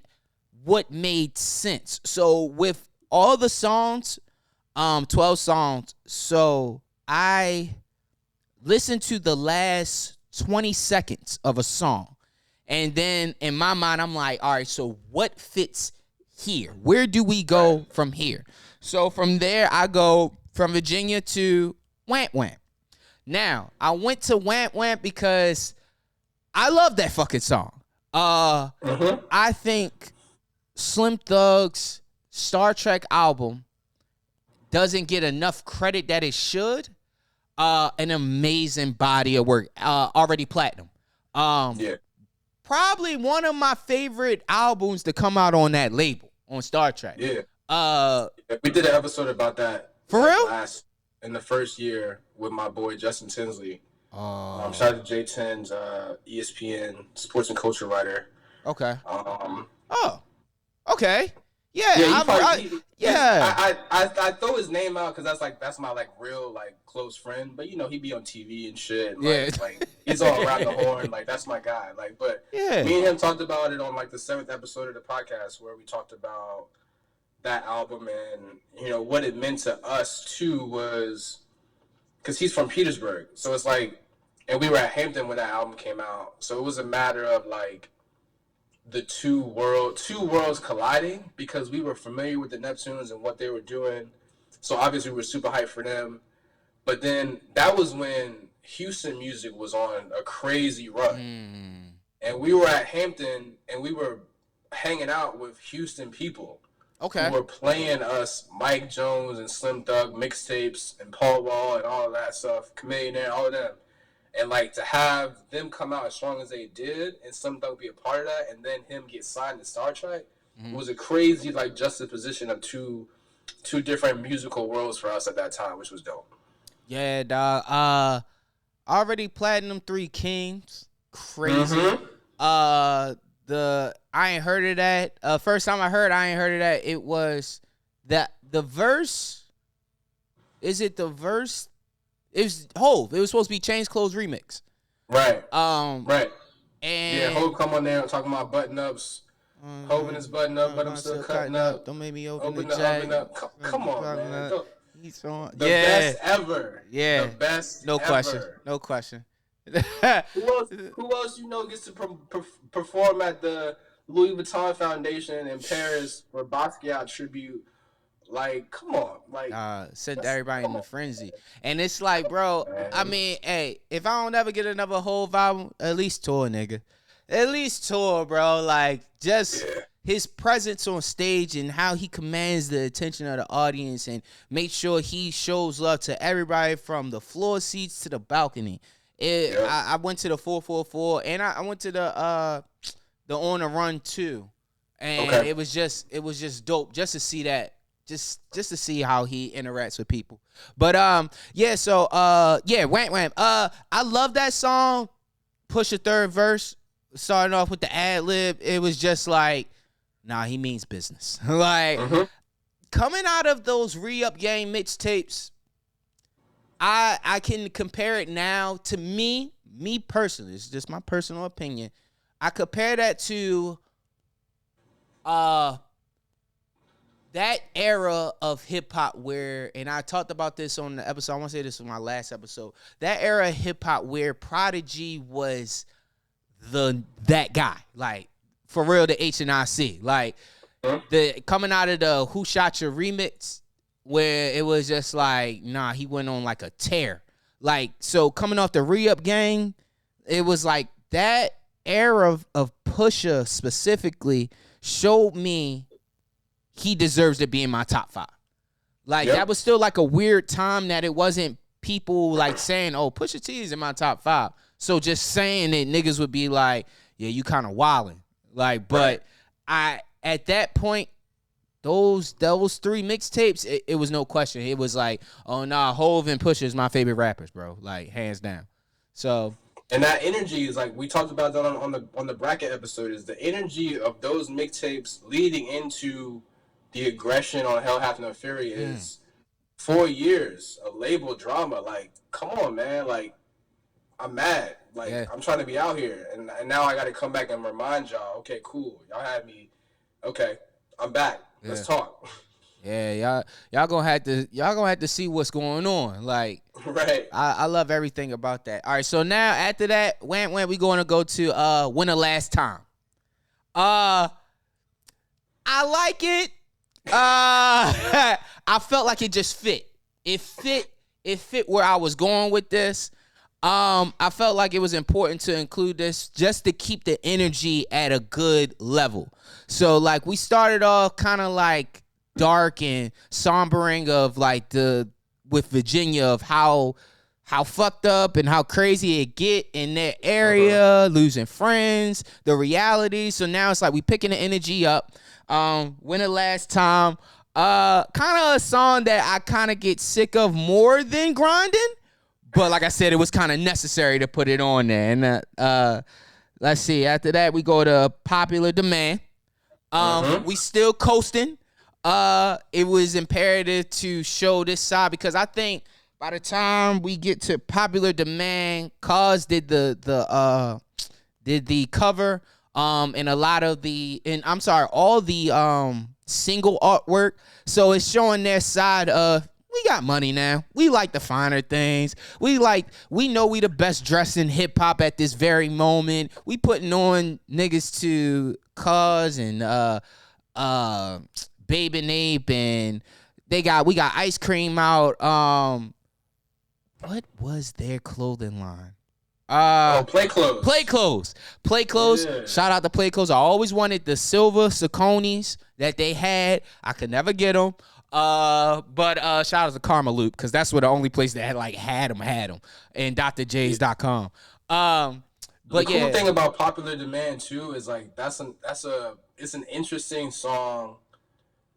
what made sense. So with all the songs, 12 songs, so I listened to the last 20 seconds of a song. And then in my mind, I'm like, all right, so what fits here? Where do we go from here? So from there, I go from Virginia to Wamp Wamp. Now, I went to Wamp Wamp because I love that fucking song. I think Slim Thug's Star Trek album doesn't get enough credit that it should. An amazing body of work. Already platinum. Probably one of my favorite albums to come out on that label, on Star Trek. We did an episode about that. For real? In the first year with my boy Justin Tinsley. Shout out to J10's ESPN sports and culture writer. Okay. Okay. Yeah. I throw his name out because that's my like real like close friend. But you know, he be on TV and shit. And, like he's all around the horn. Like that's my guy. Like, but me and him talked about it on like the 7th episode of the podcast where we talked about that album and you know what it meant to us too was because he's from Petersburg, so it's like, and we were at Hampton when that album came out, so it was a matter of like the two worlds colliding because we were familiar with the Neptunes and what they were doing, so obviously we were super hyped for them. But then that was when Houston music was on a crazy run, and we were at Hampton and we were hanging out with Houston people. Okay. Who were playing us Mike Jones and Slim Thug mixtapes and Paul Wall and all of that stuff, Chameleon, all of them. And like to have them come out as strong as they did and Slim Thug be a part of that and then him get signed to Star Trek was a crazy like juxtaposition of two different musical worlds for us at that time, which was dope. Yeah, dog. Already platinum 3 Kings. Crazy. I ain't heard of that. First time I ain't heard of that. It was the verse. Is it the verse? It was Hove. It was supposed to be Change Clothes remix. Right. And Hove come on there and talking about button ups. Hove in his button up, but I'm still cutting up. Don't make me open the jack. Come on, man. He's on. The best ever. Yeah. The best. No ever. question. No question. Who else you know gets to perform at the Louis Vuitton Foundation in Paris for Basquiat tribute Like, come on. Like, sent everybody in the frenzy. And it's like, bro, I mean, hey, if I don't ever get another whole album, at least tour, nigga. At least tour, bro. Like, just his presence on stage and how he commands the attention of the audience and make sure he shows love to everybody from the floor seats to the balcony. I went to the 444 and I went to the On the Run too. And it was just dope just to see that. Just to see how he interacts with people. But Wham Wham. I love that song. Push a third verse. Starting off with the ad lib. It was just like, nah, he means business. Like coming out of those Re-Up Gang mixtapes, I can compare it now to me personally. It's just my personal opinion. I compare that to that era of hip-hop where, and I talked about this on the episode, I want to say this was my last episode, that era of hip-hop where Prodigy was that guy, like, for real, the H&IC. Like, the coming out of the Who Shot Your remix, where it was just like, nah, he went on like a tear. Like, so coming off the Re-Up Gang, it was like that era of Pusha specifically showed me he deserves to be in my top 5. Like, that was still like a weird time that it wasn't people like saying, oh, Pusha T is in my top 5. So just saying it, niggas would be like, yeah, you kind of wildin'. Like, but at that point, those 3 mixtapes, it was no question. It was like, oh, nah, Hov and Pusha is my favorite rappers, bro. Like, hands down. So. And that energy is like, we talked about that on the bracket episode, is the energy of those mixtapes leading into the aggression on Hell Hath No Fury is 4 years of label drama. Like, come on, man. Like, I'm mad. Like, I'm trying to be out here. And now I got to come back and remind y'all, okay, cool. Y'all had me. Okay, I'm back. Let's talk. Yeah, y'all gonna have to see what's going on. Like, right. I love everything about that. All right, so now after that, when we gonna go to When the Last Time. I like it. I felt like it just fit. It fit where I was going with this. I felt like it was important to include this just to keep the energy at a good level. So like we started off kind of like dark and sombering of like with Virginia of how fucked up and how crazy it get in that area, losing friends, the reality. So now it's like we picking the energy up. When the Last Time, kind of a song that I kind of get sick of more than Grinding. But like I said, it was kind of necessary to put it on there. And let's see. After that, we go to Popular Demand. We still coasting. It was imperative to show this side because I think by the time we get to Popular Demand, Cause did the cover. And a lot of all the single artwork. So it's showing their side of, we got money now. We like the finer things. We know we the best dressed in hip hop at this very moment. We putting on niggas to Cuz and Babe and Ape, and we got Ice Cream out. What was their clothing line? Play Clothes. Play Clothes. Yeah. Shout out to Play Clothes. I always wanted the silver Sauconys that they had. I could never get them. But shout out to Karma Loop because that's where the only place that had them, and drjs.com. But the cool thing about Popular Demand too is like it's an interesting song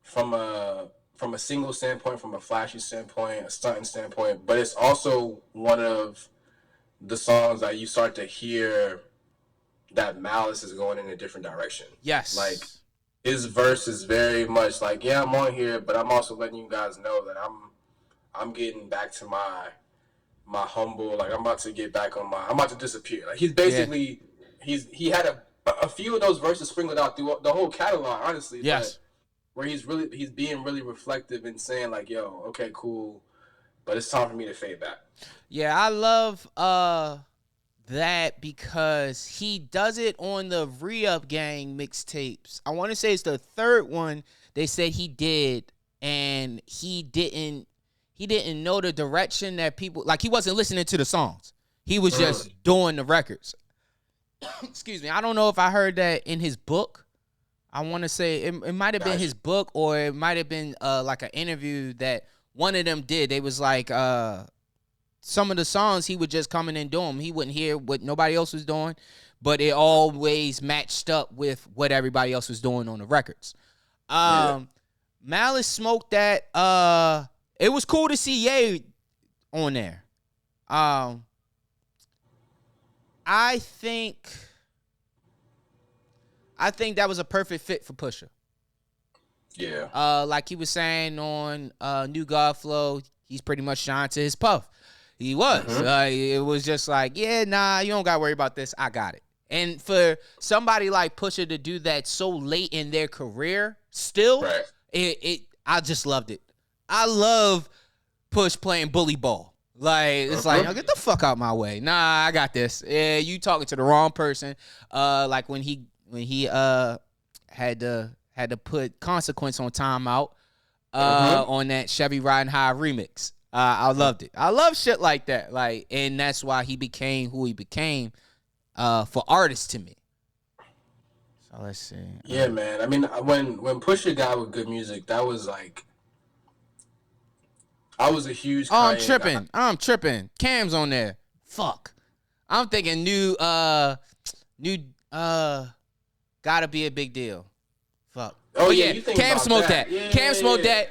from a single standpoint, from a flashy standpoint, a stunting standpoint, but it's also one of the songs that you start to hear that Malice is going in a different direction. Yes. Like, his verse is very much like, yeah, I'm on here, but I'm also letting you guys know that I'm getting back to my humble, like I'm about to disappear. Like he's basically he had a few of those verses sprinkled out through the whole catalog, honestly. Yes. Where he's being really reflective and saying like, yo, okay, cool, but it's time for me to fade back. Yeah, I love that because he does it on the Re-Up Gang mixtapes. I want to say it's the third one they said he did, and he didn't know the direction that people, like, he wasn't listening to the songs. He was just doing the records. Excuse me. I don't know if I heard that in his book. I want to say it might have been his book, or it might have been like an interview that one of them did. They was like some of the songs he would just come in and do them. He wouldn't hear what nobody else was doing, but it always matched up with what everybody else was doing on the records. Malice smoked that. It was cool to see Ye on there. I think that was a perfect fit for Pusha. Yeah. Like he was saying on New God Flow, he's pretty much Sean to his Puff. He was. It was just like, yeah, nah, you don't got to worry about this. I got it. And for somebody like Pusha to do that so late in their career, still, I just loved it. I love Push playing bully ball. Like, it's like, oh, get the fuck out my way. Nah, I got this. Yeah, you talking to the wrong person. Like when he had to put Consequence on timeout on that Chevy Riding High remix. I loved it. I love shit like that. Like, and that's why he became who he became for artists to me. So let's see. Yeah, man. I mean, when Pusha got with good music, that was like, I was a huge Kanye I'm tripping. Cam's on there. Fuck. I'm thinking new Gotta Be a Big Deal. Fuck. Oh yeah, Cam smoked that. Yeah, Cam smoked that.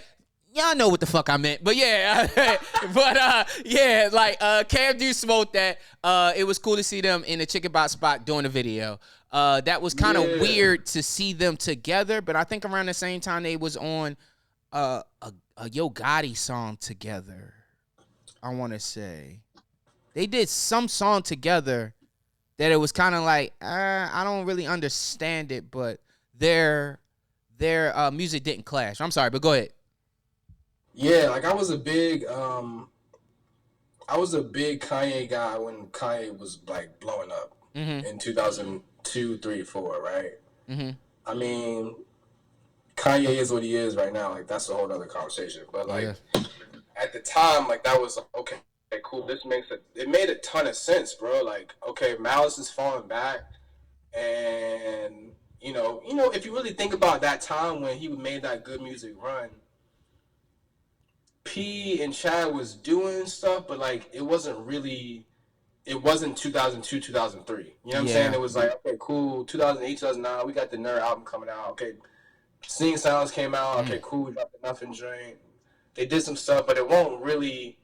Y'all know what the fuck I meant. But yeah. Cam do smoke that. It was cool to see them in the Chicken Box spot doing a video. That was kind of weird to see them together, but I think around the same time they was on a Yo Gotti song together. I want to say they did some song together that it was kind of like, I don't really understand it, but their music didn't clash. I'm sorry, but go ahead. Yeah, like I was a big Kanye guy when Kanye was like blowing up in 2002, 3, 4, right? Mm-hmm. I mean, Kanye is what he is right now. Like, that's a whole other conversation. But like at the time, like that was okay, cool. This it made a ton of sense, bro. Like, okay, Malice is falling back, and you know, if you really think about that time when he made that good music run, P and Chad was doing stuff, but like it wasn't 2002, 2003. You know what I'm saying? It was like, okay, cool. 2008, 2009, we got the Nerd album coming out. Okay, Sing Sounds came out. Okay, cool. We got the Nothing Joint. They did some stuff, but it won't really.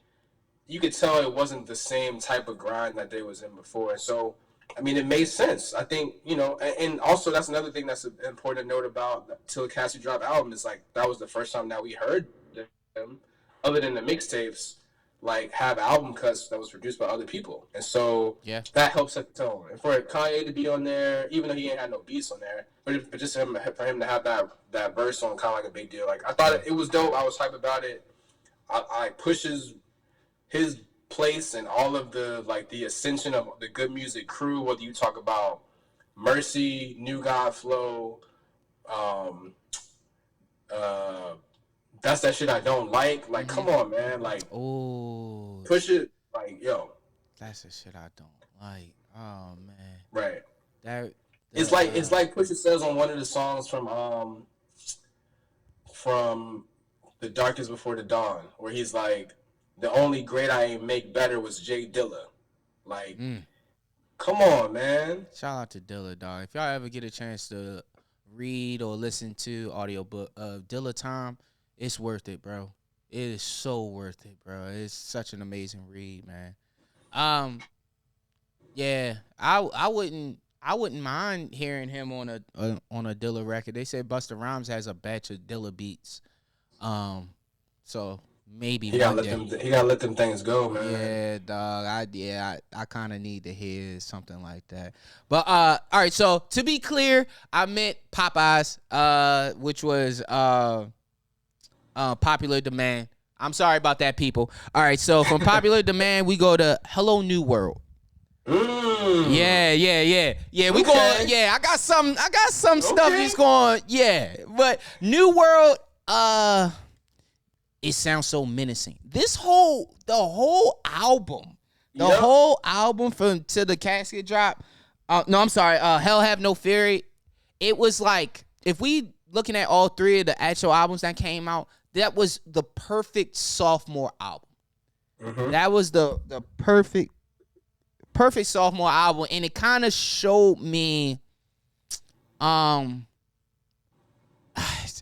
You could tell it wasn't the same type of grind that they was in before. And so, I mean, it made sense. I think, and also that's another thing that's important to note about Till Cassie Drop album is like that was the first time that we heard them, other than the mixtapes, like have album cuts that was produced by other people. And so that helps set the tone. And for Kanye to be on there, even though he ain't had no beats on there, but just for him to have that verse on kind of like a big deal. Like, I thought it was dope. I was hype about it. I pushes his place and all of the ascension of the good music crew, whether you talk about Mercy, New God Flow, That's That Shit I Don't Like. Like, come on, man. Like, push it. Like, yo. That's the shit I don't like. Oh, man. Right. It's like Pusha says on one of the songs from The Darkest Before the Dawn, where he's like, the only great I ain't make better was Jay Dilla. Like, come on, man. Shout out to Dilla, dog. If y'all ever get a chance to read or listen to audiobook of Dilla Time, it's worth it, bro. It is so worth it, bro. It's such an amazing read, man. Yeah, I wouldn't mind hearing him on a Dilla record. They said Busta Rhymes has a batch of Dilla beats. So maybe he gotta let them things go, man. Yeah, dog. I kind of need to hear something like that. But all right. So to be clear, I meant Popeyes, which was Popular Demand. I'm sorry about that, people. All right. So from Popular Demand, we go to Hello New World. Yeah. We going. Yeah, I got some stuff he's going. Yeah, but New World. it sounds so menacing. The whole album from To the Casket Drop. No, I'm sorry. Hell Have No Fury. It was like, if we looking at all three of the actual albums that came out, that was the perfect sophomore album. Mm-hmm. That was the perfect sophomore album, and it kind of showed me,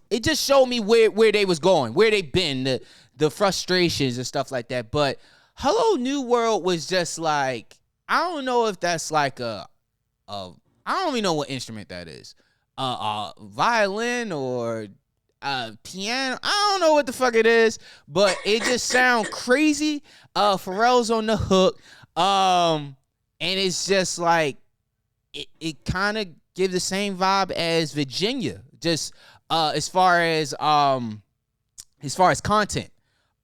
it just showed me where they was going, where they been, the frustrations and stuff like that. But Hello New World was just like, I don't know if that's like I don't even know what instrument that is, violin or piano. I don't know what the fuck it is, but it just sounds crazy. Pharrell's on the hook, and it's just like it kind of gives the same vibe as Virginia, just as far as content.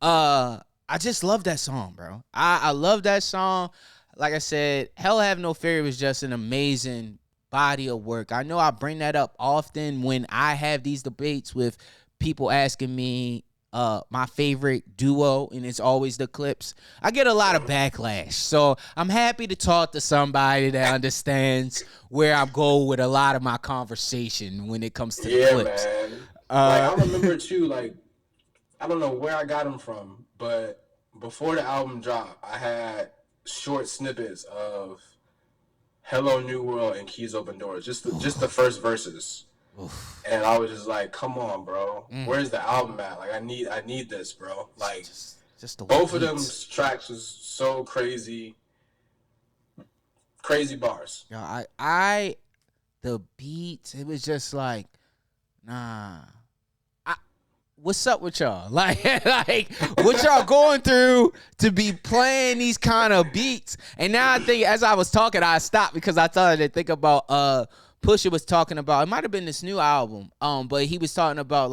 I just love that song, bro. I love that song. Like I said, Hell Have No Fury was just an amazing body of work. I know I bring that up often when I have these debates with people asking me my favorite duo, and it's always the Clipse. I get a lot of backlash, so I'm happy to talk to somebody that understands where I go with a lot of my conversation when it comes to the Clipse. Man. I remember too, like, I don't know where I got them from, but before the album dropped, I had short snippets of Hello New World and Keys Open Doors, just the first verses. Oof. And I was just like, come on, bro. Where's the album at? Like, I need this, bro. Like, just the both of them tracks was so crazy. Crazy bars. Yo, the beats, it was just like, nah. What's up with y'all? Like what y'all going through to be playing these kind of beats? And now I think, as I was talking, I stopped because I started to think about Pusha was talking about, it might have been this new album, but he was talking about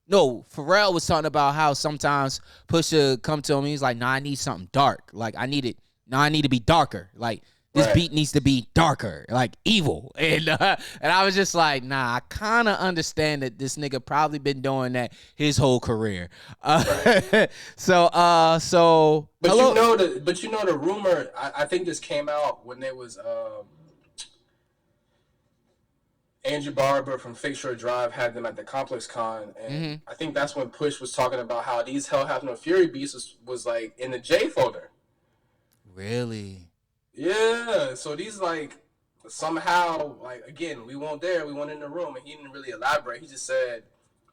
Pharrell was talking about how sometimes Pusha come to him and he's like, I need something dark. Like, I need to be darker. Like, this beat needs to be darker, like evil. And I was just like, I kind of understand that this nigga probably been doing that his whole career. So But you know the rumor, I think this came out when there was Andrew Barber from Fake Shore Drive had them at the Complex Con, and I think that's when Push was talking about how these Hell Have No Fury beats was like in the J folder. Really? Yeah, so these, like, somehow, like, again, we weren't in the room, and he didn't really elaborate. He just said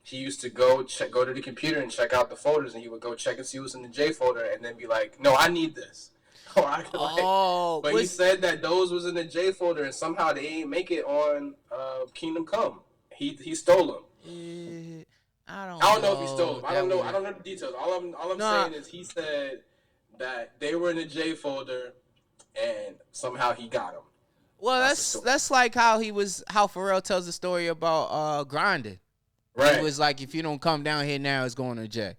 he used to go to the computer and check out the folders, and he would go check and see what's in the J folder, and then be like, no, I need this. But he said that those was in the J folder, and somehow they ain't make it on Kingdom Come. He stole them. I don't know if he stole them. I don't know the details. All I'm saying is he said that they were in the J folder, and somehow he got him. Well, that's like how Pharrell tells the story about Grinding. Right. He was like, if you don't come down here now, it's going to J.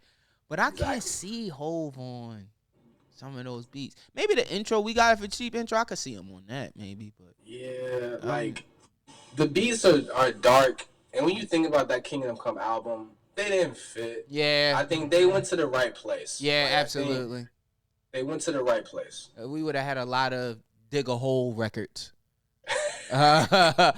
But I can't see Hove on some of those beats. Maybe the intro, we got it for cheap intro. I could see him on that, maybe. But yeah, like, the beats are dark, and when you think about that Kingdom Come album, they didn't fit. Yeah. I think they went to the right place. Yeah, absolutely. They went to the right place. We would have had a lot of Dig a Hole records. I'm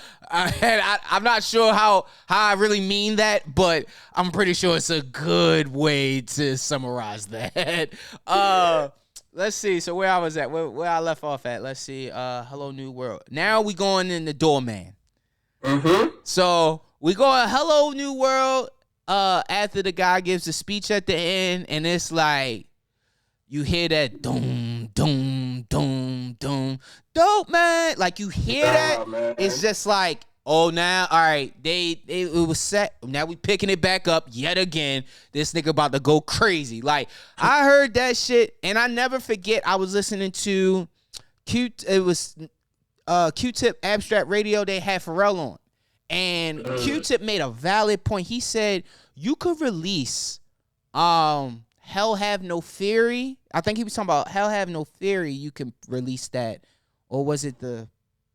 not sure how I really mean that, but I'm pretty sure it's a good way to summarize that. Let's see. So where I was at, where I left off at. Let's see. Hello New World. Now we going in the Doorman. So we go Hello New World. After the guy gives the speech at the end, and it's like, you hear that doom, doom, doom, doom, dope, man. Like, you hear that, man. It's just like, oh, now, all right, it was set. Now we picking it back up yet again. This nigga about to go crazy. Like, I heard that shit, and I never forget. I was listening to Q-Tip Abstract Radio. They had Pharrell on, and Q-Tip made a valid point. He said you could release Hell Have No Fury. I think he was talking about Hell Have No Fury. You can release that. Or was it the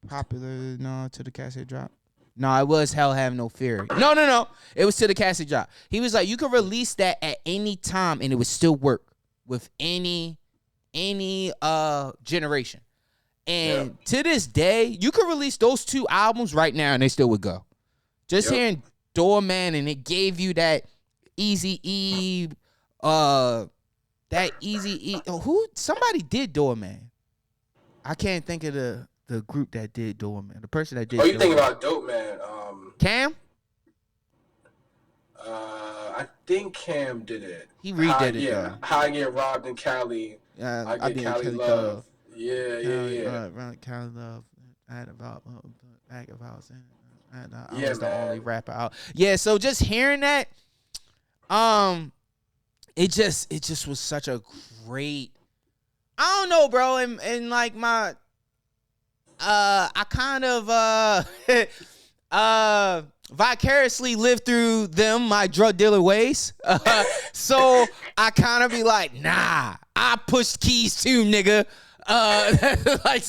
popular To the Casket Drop? No, it was Hell Have No Fury. No. It was To the Casket Drop. He was like, you could release that at any time and it would still work with any generation. And to this day, you could release those 2 albums right now and they still would go. Just hearing Doorman, and it gave you that Eazy-E, who somebody did Doorman. I can't think of the group that did Doorman. The person that did. Oh, you think about Dope Man? Cam? I think Cam did it. He redid it. Yeah, How I Get Robbed in Cali. I Get Cali Love. Yeah. Cali Love. I had about bag of house. I was the only rapper out. Yeah, so just hearing that, it just was such a great. I don't know, bro, and like my, I kind of vicariously lived through my drug dealer ways. So I kind of be like, nah, I pushed keys too, nigga. I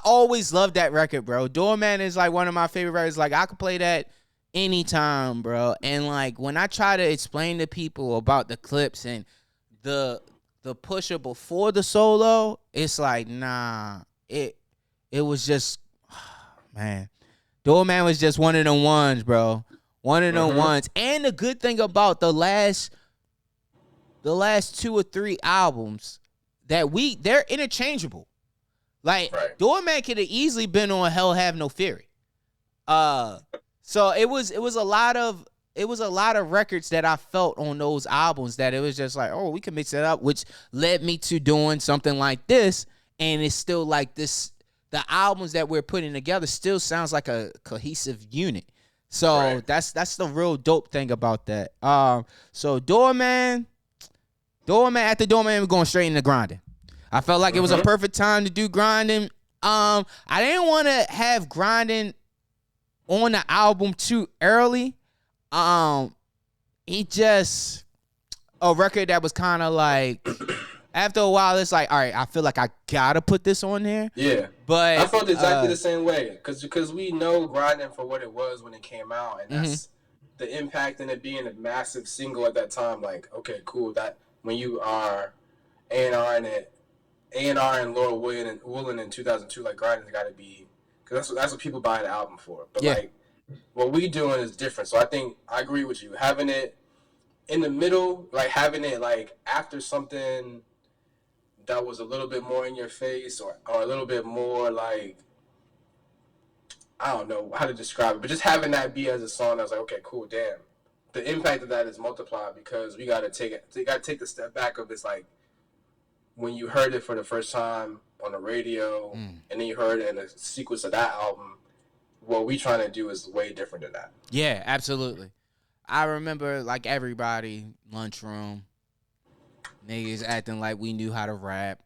always loved that record, bro. Doorman is like one of my favorite records. Like I could play that anytime, bro. And like when I try to explain to people about the Clipse and the pusher before the solo, it's like, nah, it was just, man. Doorman was just one of them ones, bro. One of them ones. And the good thing about the last 2 or 3 albums that they're interchangeable. Like Doorman could have easily been on Hell Have No Fury. So it was a lot of records that I felt on those albums that it was just like, oh, we can mix it up, which led me to doing something like this. And it's still like this. The albums that we're putting together still sounds like a cohesive unit. So that's the real dope thing about that. So Doorman, after Doorman, we're going straight into grinding. I felt like it was a perfect time to do grinding. I didn't want to have grinding on the album too early. It just a record that was kind of like, after a while, it's like, all right, I feel like I gotta put this on there. Yeah, but I felt exactly the same way because we know grinding for what it was when it came out, and that's the impact and it being a massive single at that time. Like, okay, cool. That when you are A&R and Laura Woolen in 2002, like grinding's got to be, because that's what people buy the album for. But like what we doing is different. So I think I agree with you. Having it in the middle, like having it like after something that was a little bit more in your face or a little bit more like, I don't know how to describe it, but just having that be as a song, I was like, okay, cool, damn. The impact of that is multiplied because we got to take it. You got to take the step back of it's like when you heard it for the first time on the radio and then you heard it in the sequence of that album, what we trying to do is way different than that. Yeah, absolutely. I remember like everybody, lunchroom, niggas acting like we knew how to rap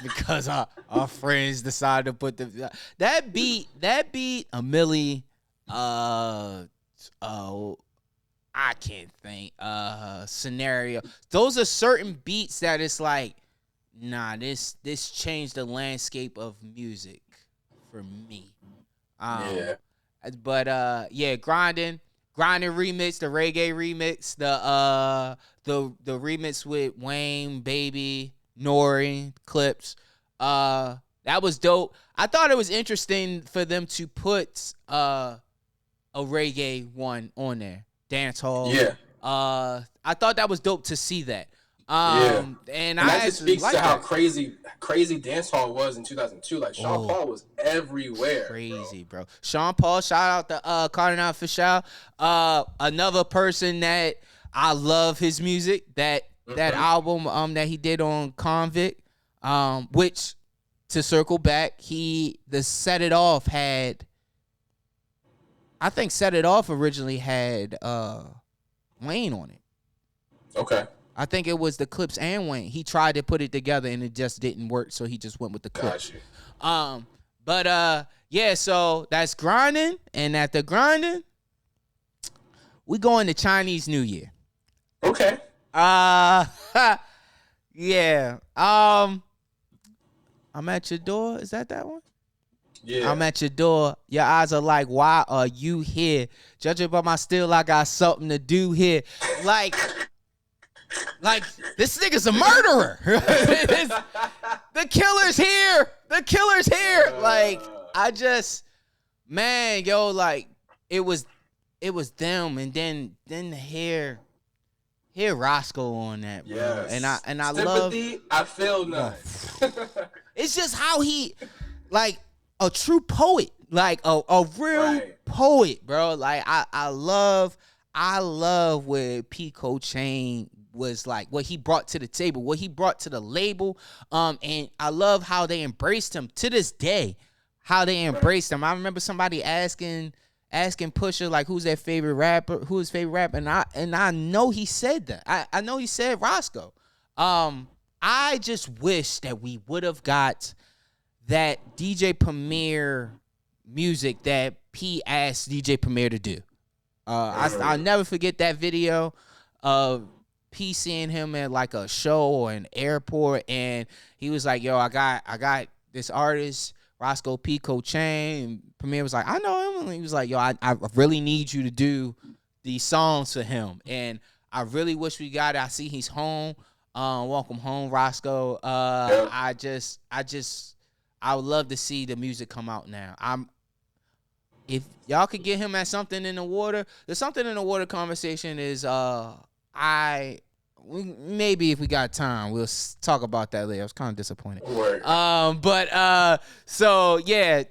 because our friends decided to put that beat a Millie, I can't think scenario. Those are certain beats that it's like, nah, this changed the landscape of music for me. But grinding remix, the reggae remix, the remix with Wayne, Baby, Nori, Clipse. That was dope. I thought it was interesting for them to put a reggae one on there. Dance hall. Yeah. I thought that was dope to see that. And that just speaks to how crazy dance hall was in 2002. Like Sean Paul was everywhere. Crazy, bro. Sean Paul, shout out to Cardinal Fischel. Another person that I love his music. That album that he did on Convict, which to circle back, the Set It Off had. I think Set It Off originally had Wayne on it. Okay. I think it was the Clipse and Wayne. He tried to put it together and it just didn't work, so he just went with the Clipse. So that's grinding, and after grinding, we going to Chinese New Year. Okay. Yeah. I'm at your door. Is that one? Yeah. I'm at your door. Your eyes are like, why are you here? Judging by my still, I got something to do here. Like this nigga's a murderer. The killer's here. The killer's here. Like, I just, man, yo, like, it was them, and then to hear Roscoe on that, bro. Yes. And I Sympathy, love. I feel none. It's just how he, like, a true poet, like a real poet, bro. Like, I love where Pico Chain was, like, what he brought to the table, what he brought to the label. And I love how they embraced him to this day. How they embraced him. I remember somebody asking Pusha, like, who's their favorite rapper, who's his favorite rapper, and I know he said that. I know he said Roscoe. I just wish that we would have got that DJ Premier music that P asked DJ Premier to do. I'll never forget that video of P seeing him at, like, a show or an airport, and he was like, yo, I got this artist, Roscoe Pico Chain. And Premier was like, I know him. And he was like, yo, I really need you to do these songs for him. And I really wish we got it. I see he's home. Welcome home, Roscoe. I would love to see the music come out now. If y'all could get him at Something in the Water, the Something in the Water conversation is maybe if we got time, we'll talk about that later. I was kind of disappointed. So yeah,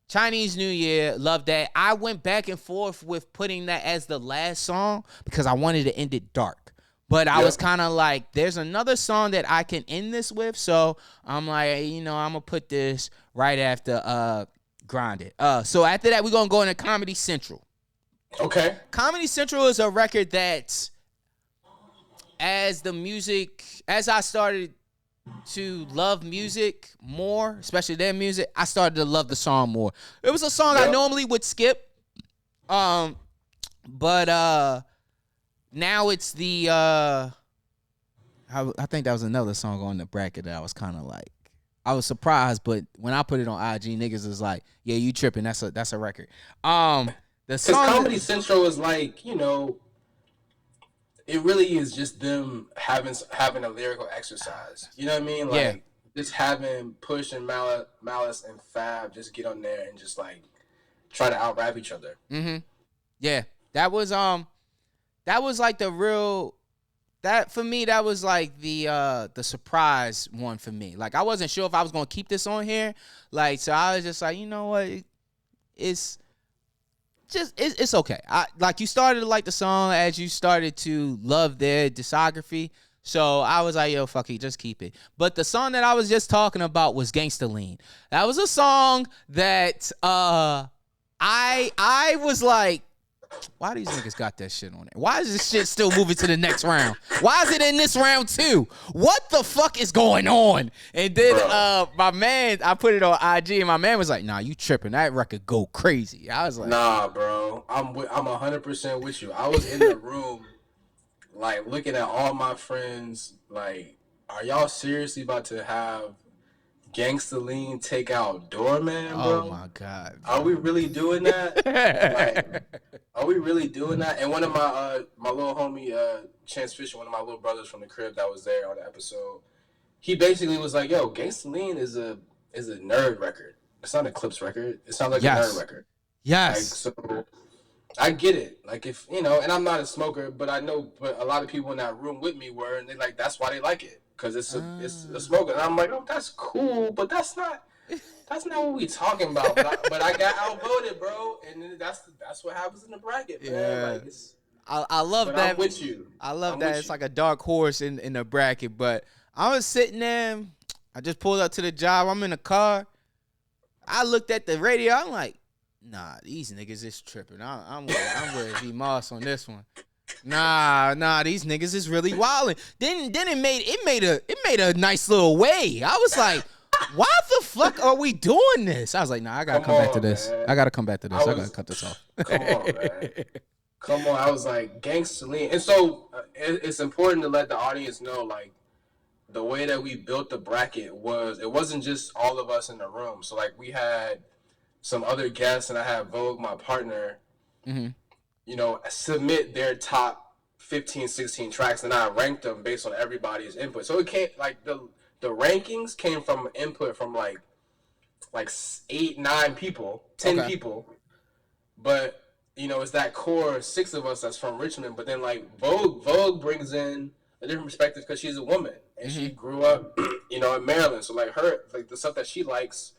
Chinese New Year, love that. I went back and forth with putting that as the last song because I wanted to end it dark. But I was kind of like, there's another song that I can end this with, so I'm like, I'm gonna put this right after Grinded. So after that, we're gonna go into Comedy Central. Okay. Comedy Central is a record that, as I started to love music more, especially their music, I started to love the song more. It was a song I normally would skip, but now it's the I think that was another song on the bracket that I was kind of like, I was surprised, but when I put it on IG, niggas is like, yeah, you tripping, that's a record. The song Comedy Central is like, it really is just them having a lyrical exercise. You know what I mean? Like, just having Push and Malice and Fab just get on there and just, like, try to out-rap each other. Mm-hmm. Yeah. That was like the real, that for me, that was like the surprise one for me. Like, I wasn't sure if I was gonna keep this on here. Like, so I was just like, you know what? It's okay. You started to like the song as you started to love their discography. So I was like, yo, fuck it, just keep it. But the song that I was just talking about was Gangsta Lean. That was a song that I was like, why these niggas got that shit on it? Why is this shit still moving to the next round? Why is it in this round too? What the fuck is going on? And then my man, I put it on IG, and my man was like, nah, you tripping. That record go crazy. I was like, nah, bro. I'm 100% with you. I was in the room, like, looking at all my friends, like, are y'all seriously about to have Gangsta Lean take out Doorman, bro? Oh my God. Are we really doing that? Like, are we really doing that? And one of my little homie, Chance Fisher, one of my little brothers from the crib that was there on the episode, he basically was like, yo, Gangsta Lean is a nerd record. It's not a Clipse record. It sounds like a nerd record. Yes. Like, so I get it. Like, if, and I'm not a smoker, but I know, but a lot of people in that room with me were, and they like, that's why they like it. Because it's a smoker. And I'm like, oh, that's cool, but that's not what we talking about. But I got outvoted, bro. And that's what happens in the bracket, man. Yeah. Like, I love that. I'm with you. I love that. It's like a dark horse in the bracket. But I was sitting there. I just pulled up to the job. I'm in the car. I looked at the radio. I'm like, nah, these niggas is tripping. I'm with V Moss on this one. Nah, these niggas is really wilding. Then it made a nice little way. I was like, why the fuck are we doing this? I was like, nah, I gotta come back to this. Man. I gotta come back to this. I gotta cut this off. Come on, man. Come on. I was like, Gangsta Lean. And so it's important to let the audience know, like, the way that we built the bracket it wasn't just all of us in the room. So, like, we had some other guests, and I had Vogue, my partner, Mm-hmm. Submit their top 15, 16 tracks, and I ranked them based on everybody's input. So it came like the rankings came from input from like 8, 9 people, 10 people, but it's that core 6 of us that's from Richmond. But then like Vogue brings in a different perspective because she's a woman and she grew up, in Maryland. So like the stuff that she likes,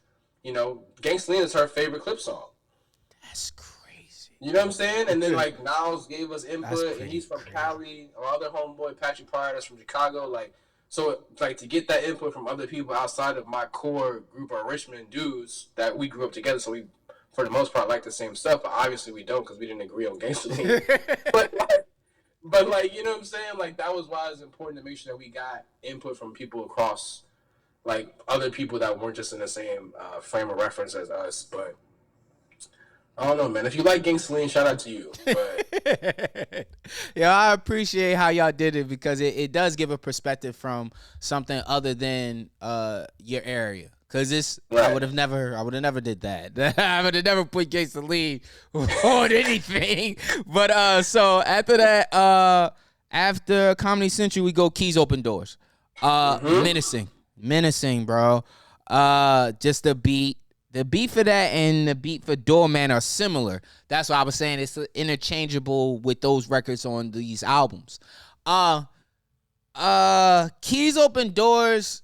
Gangsta Lean is her favorite Clipse song. That's crazy. You know what I'm saying? And then like Niles gave us input, and he's from Cali. Our other homeboy Patrick Pryor, that's from Chicago. Like, so like to get that input from other people outside of my core group of Richmond dudes that we grew up together. So we, for the most part, like the same stuff. But obviously we don't because we didn't agree on Gangsta Lean. but like you know what I'm saying? Like that was why it's important to make sure that we got input from people across, like other people that weren't just in the same frame of reference as us, but. I don't know, man. If you like Gangsta Lean, shout out to you. But yeah, I appreciate how y'all did it because it does give a perspective from something other than your area. Cause I would have never did that. I would have never put Gangsta Lean on anything. But so after that, after Comedy Central, we go Keys Open Doors. Menacing, bro. Just the beat. The beat for that and the beat for Doorman are similar. That's why I was saying it's interchangeable with those records on these albums. Keys Open Doors,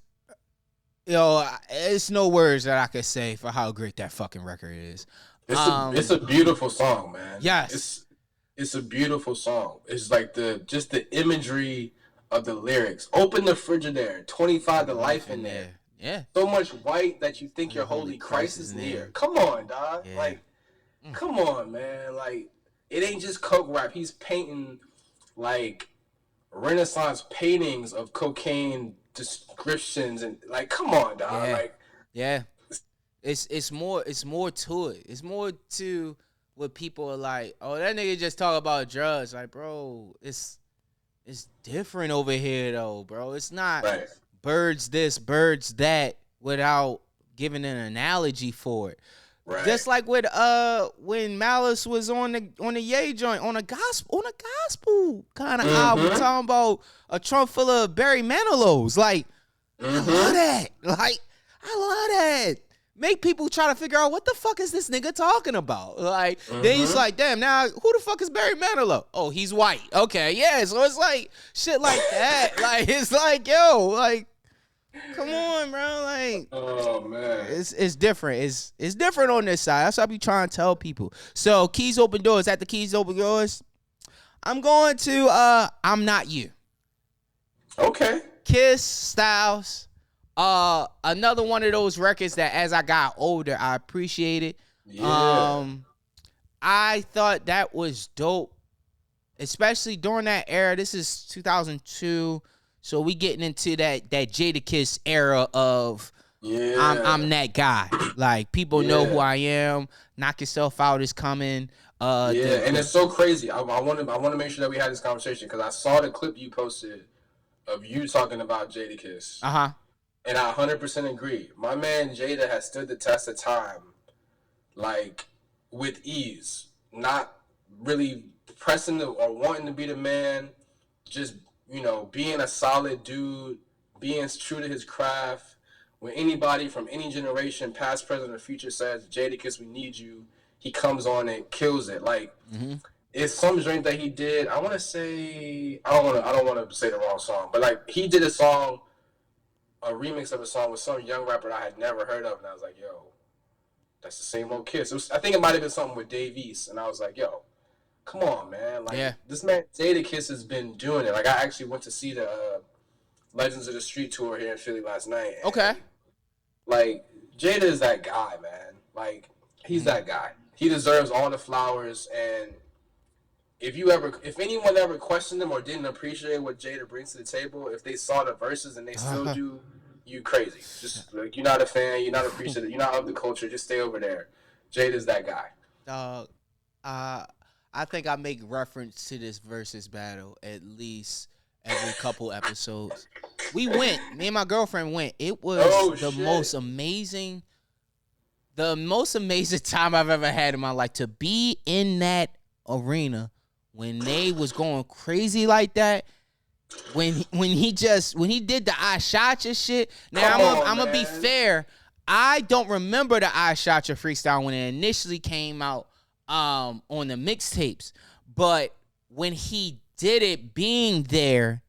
it's no words that I could say for how great that fucking record is. It's a beautiful song, man. Yes. It's a beautiful song. It's like the imagery of the lyrics. Open the Frigidaire, 25 to life in there. Yeah. So much white that you think your holy Christ is near. Come on, dog. Yeah. Like, come on, man. Like, it ain't just coke rap. He's painting, like, Renaissance paintings of cocaine descriptions. And, like, come on, dog. Yeah. Like, yeah. It's more to it. It's more to what people are like, oh, that nigga just talk about drugs. Like, bro, it's different over here, though, bro. It's not... Right. Birds this, birds that, without giving an analogy for it. Right. Just like with when Malice was on the Ye joint on a gospel kind of album talking about a trunk full of Barry Manilow's. Like, I love that. Like, I love that. Make people try to figure out what the fuck is this nigga talking about. Like, then it's like, damn, now who the fuck is Barry Manilow? Oh, he's white. Okay, yeah. So it's like shit like that. Like, it's like, yo, like, come on, bro. Like, oh man, it's different. It's different on this side. That's what I be trying to tell people. So Keys Open Doors. At the Keys Open Doors, I'm going to I'm Not You. Okay. Kiss, Styles. Another one of those records that as I got older, I appreciated. Yeah. I thought that was dope, especially during that era. This is 2002, so we getting into that Jadakiss era of I'm that guy. Like, people know who I am. Knock Yourself Out is coming. And it's so crazy. I want to make sure that we had this conversation because I saw the clip you posted of you talking about Jadakiss. And I 100% agree. My man Jada has stood the test of time, like, with ease. Not really pressing or wanting to be the man, just, being a solid dude, being true to his craft. When anybody from any generation, past, present, or future, says, Jadakiss, we need you, he comes on and kills it. Like, it's some drink that he did. I want to say, I don't want to say the wrong song, but, like, he did a remix of a song with some young rapper that I had never heard of, and I was like, yo, that's the same old Kiss. I think it might have been something with Dave East, and I was like, yo, come on, man. Like, this man, Jadakiss, has been doing it. Like, I actually went to see the Legends of the Street tour here in Philly last night. Okay. Like, Jada is that guy, man. Like, he's that guy. He deserves all the flowers, and if anyone ever questioned him or didn't appreciate what Jada brings to the table, if they saw the verses and they still do, you crazy. Just like, you're not a fan, you're not appreciative, you're not of the culture, just stay over there. Jada's that guy. Dog, I think I make reference to this versus battle at least every couple episodes. We went, me and my girlfriend went. It was most amazing the most amazing time I've ever had in my life to be in that arena when they was going crazy like that. When he did the I Shot You shit. Now I'm gonna be fair. I don't remember the I Shot You freestyle when it initially came out on the mixtapes, but when he did it, being there,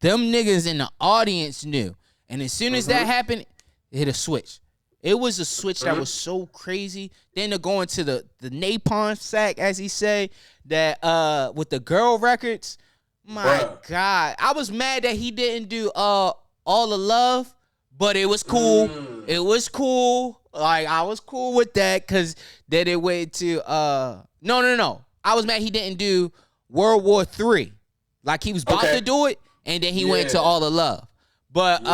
them niggas in the audience knew. And as soon as that happened, it hit a switch. It was a switch that was so crazy. Then to go into the napalm sack, as he said, that with the girl records. My God. I was mad that he didn't do All the Love, but it was cool. It was cool. Like, I was cool with that because then it went to no. I was mad he didn't do World War III. Like, he was about to do it, and then he went to All the Love. But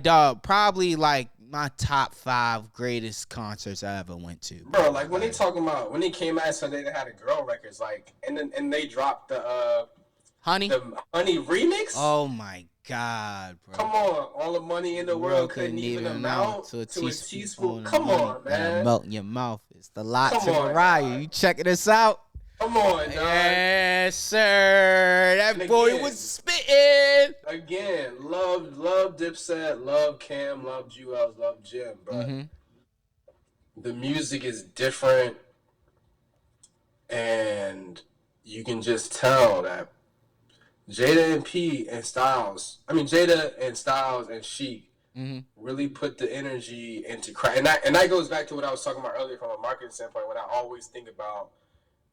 dog, probably like my top 5 greatest concerts I ever went to. Bro, like when they talking about when they came out Sunday, they had a girl records, like, and they dropped the Honey remix. Oh my God, bro! Come on, all the money in the world couldn't even amount to a teaspoon. Come on, man! Melt in your mouth. It's the lot to Mariah. You checking this out? Come on, dog. Yes, sir. That boy was spitting. Again, love Dipset, love Cam, love Jewels, love Jim, but the music is different, and you can just tell that Jada and Styles and Sheik really put the energy into craft, and that goes back to what I was talking about earlier from a marketing standpoint. When I always think about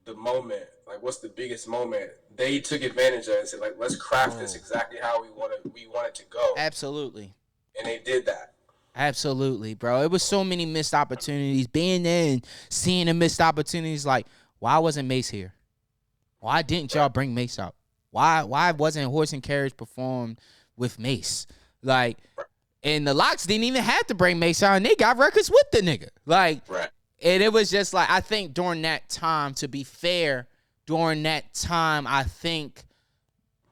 the moment, like, what's the biggest moment? They took advantage of it and said, like, let's craft this exactly how we want it to go. Absolutely. And they did that. Absolutely, bro. It was so many missed opportunities. Being there and seeing the missed opportunities, like, why wasn't Mace here? Why didn't y'all bring Mace out? Why wasn't Horse and Carriage performed with Mace? Like, and the Locks didn't even have to bring Mace out, and they got records with the nigga. Like, and it was just like, I think during that time, to be fair, I think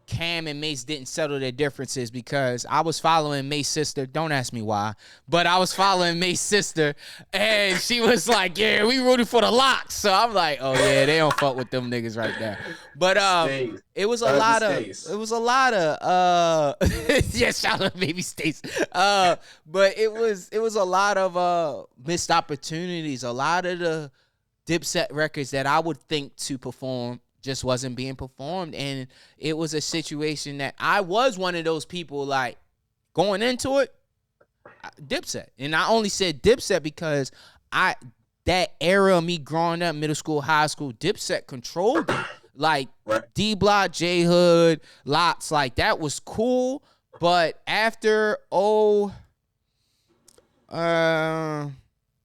Cam and Mace didn't settle their differences because I was following Mace's sister. Don't ask me why, but I was following Mace's sister, and she was like, "Yeah, we rooting for the Locks." So I'm like, "Oh yeah, they don't fuck with them niggas right now." But it was a lot of yeah, shout out Baby States. But it was a lot of missed opportunities. A lot of the Dipset records that I would think to perform just wasn't being performed, and it was a situation that I was one of those people, like, going into it, Dipset. And I only said Dipset because that era of me growing up, middle school, high school, Dipset controlled it. Like, D Block, J Hood, Lots, like, that was cool. But after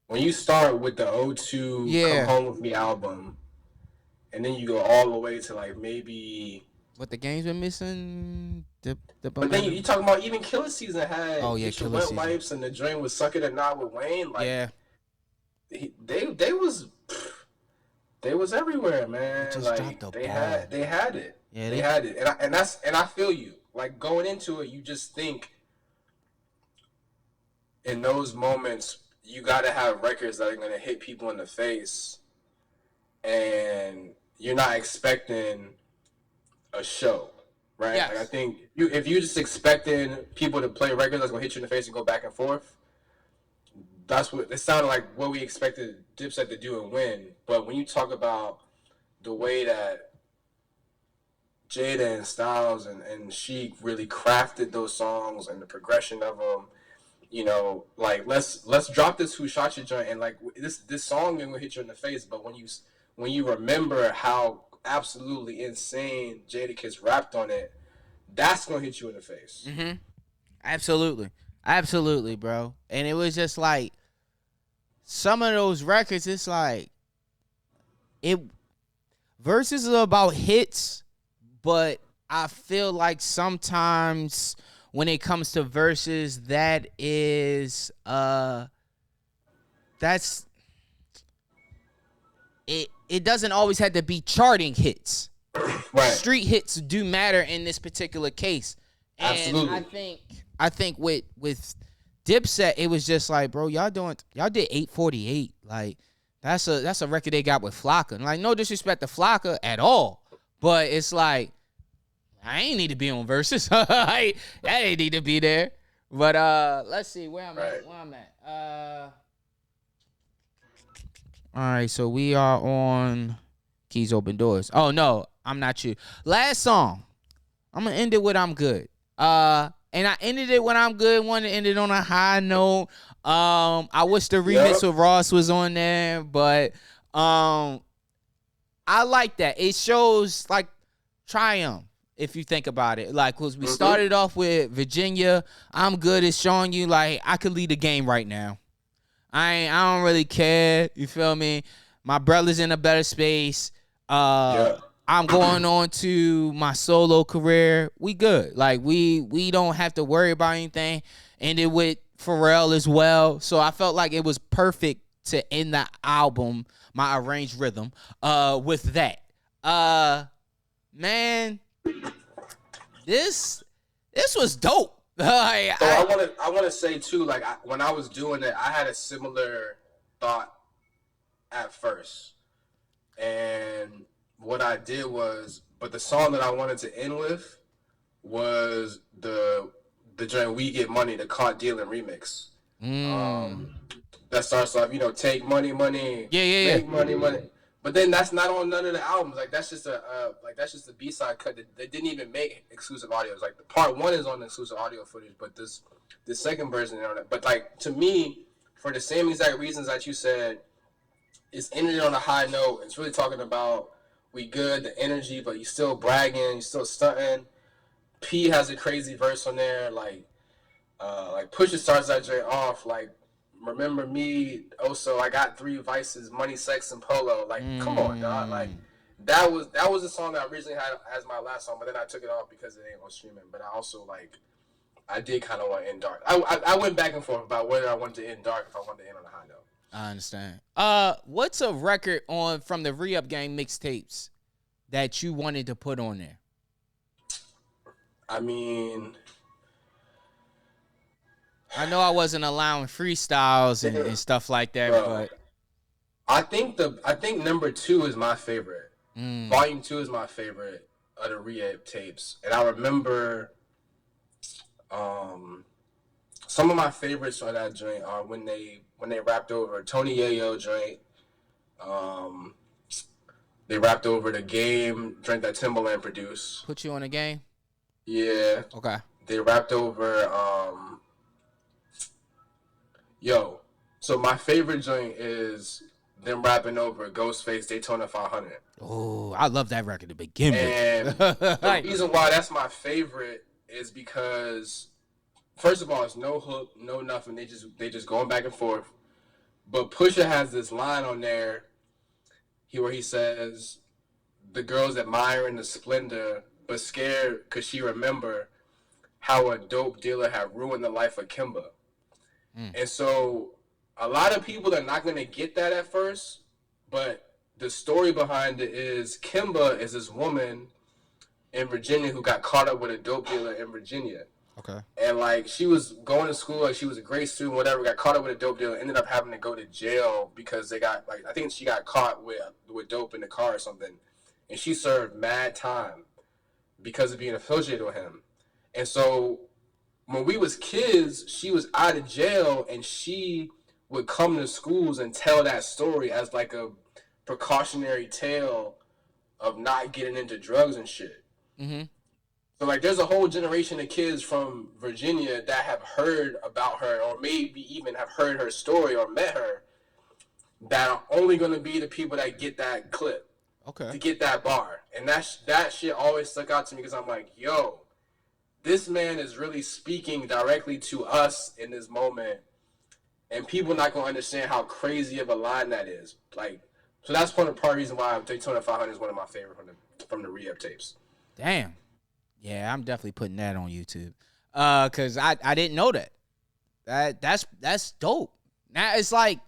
when you start with the O2 Come Home With Me album, and then you go all the way to, like, maybe what the game's been missing. But then you talking about even Killer Season had Killer Season Wipes, and the Dream was Suck It or Not with Wayne. Like, they was everywhere, man. Like, they had it. Yeah, they had it. And I feel you. Like, going into it, you just think in those moments you gotta have records that are gonna hit people in the face, and you're not expecting a show, right? Yes. Like, I think if you're just expecting people to play records that's gonna hit you in the face and go back and forth, that's what it sounded like. What we expected Dipset to do and win. But when you talk about the way that Jada and Styles and Sheik really crafted those songs and the progression of them, you know, like, let's drop this Who Shot You joint, and, like, this song ain't gonna hit you in the face, but when you remember how absolutely insane Jadakiss rapped on it, that's gonna hit you in the face. Absolutely, bro. And it was just like some of those records, it's like verses are about hits, but I feel like sometimes when it comes to verses, that is that's it doesn't always have to be charting hits. Right. Street hits do matter in this particular case. And absolutely. I think with Dipset, it was just like, bro, y'all did 848. Like, that's a record they got with Flocka. Like, no disrespect to Flocka at all, but it's like, I ain't need to be on Versus. I ain't need to be there. But let's see where I'm at. All right, so we are on Keys Open Doors. Oh no, I'm not you. Last song. I'm gonna end it with I'm Good. And I ended it when I'm good. Wanted to end it on a high note. I wish the remix with Ross was on there, but I like that. It shows like triumph. If you think about it, like, cause we started off with Virginia, I'm Good is showing you like I could lead the game right now. I don't really care. You feel me? My brother's in a better space. I'm going on to my solo career. We good. Like we don't have to worry about anything. Ended with Pharrell as well, so I felt like it was perfect to end the album, my arranged rhythm, with that. Man. This was dope. I want to say too, like when I was doing it, I had a similar thought at first, and what I did was, but the song that I wanted to end with was the joint "We Get Money," the Caught Dealing remix. That starts off, take money, make money. But then that's not on none of the albums. Like that's just a B-side cut. They didn't even make exclusive audios. Like the part 1 is on the exclusive audio footage, but this second version on it. But like to me, for the same exact reasons that you said, it's ended on a high note. It's really talking about we good, the energy, but you still bragging, you still stunting. P has a crazy verse on there. Like Pusha starts that joint off like, remember me, also I got 3 vices, money, sex, and polo. Like, come on, dog. Like that was a song that I originally had as my last song, but then I took it off because it ain't on streaming. But I also I did kind of want to end dark. I went back and forth about whether I wanted to end dark, if I wanted to end on a high note. I understand. What's a record from the Re-Up Gang mixtapes that you wanted to put on there? I mean, I know I wasn't allowing freestyles and stuff like that, but I think number 2 is my favorite. Volume 2 is my favorite of the Re-Up tapes, and I remember some of my favorites on that joint are when they rapped over Tony Yayo joint. They rapped over the Game joint that Timbaland produced. Put You on a Game? Yeah. Okay. They rapped over so my favorite joint is them rapping over Ghostface Daytona 500. Oh, I love that record to begin with. And the reason why that's my favorite is because, first of all, it's no hook, no nothing. They just going back and forth. But Pusha has this line on there where he says, the girls admiring the splendor, but scared because she remember how a dope dealer had ruined the life of Kimba. And so a lot of people are not going to get that at first, but the story behind it is Kimba is this woman in Virginia who got caught up with a dope dealer in Virginia. Okay. And like she was going to school, like she was a great student, whatever, got caught up with a dope dealer, ended up having to go to jail because they got I think she got caught with dope in the car or something. And she served mad time because of being associated with him. And so when we was kids, she was out of jail and she would come to schools and tell that story as like a precautionary tale of not getting into drugs and shit. So like there's a whole generation of kids from Virginia that have heard about her or maybe even have heard her story or met her that are only going to be the people that get that clip. Okay. To get that bar. And that shit always stuck out to me because I'm like, yo, this man is really speaking directly to us in this moment, and people not gonna understand how crazy of a line that is. Like, so that's part of the reason why Daytona 500 is one of my favorite from the Re-Up tapes. Damn. Yeah, I'm definitely putting that on YouTube. Cause I didn't know that. That's dope. Now it's like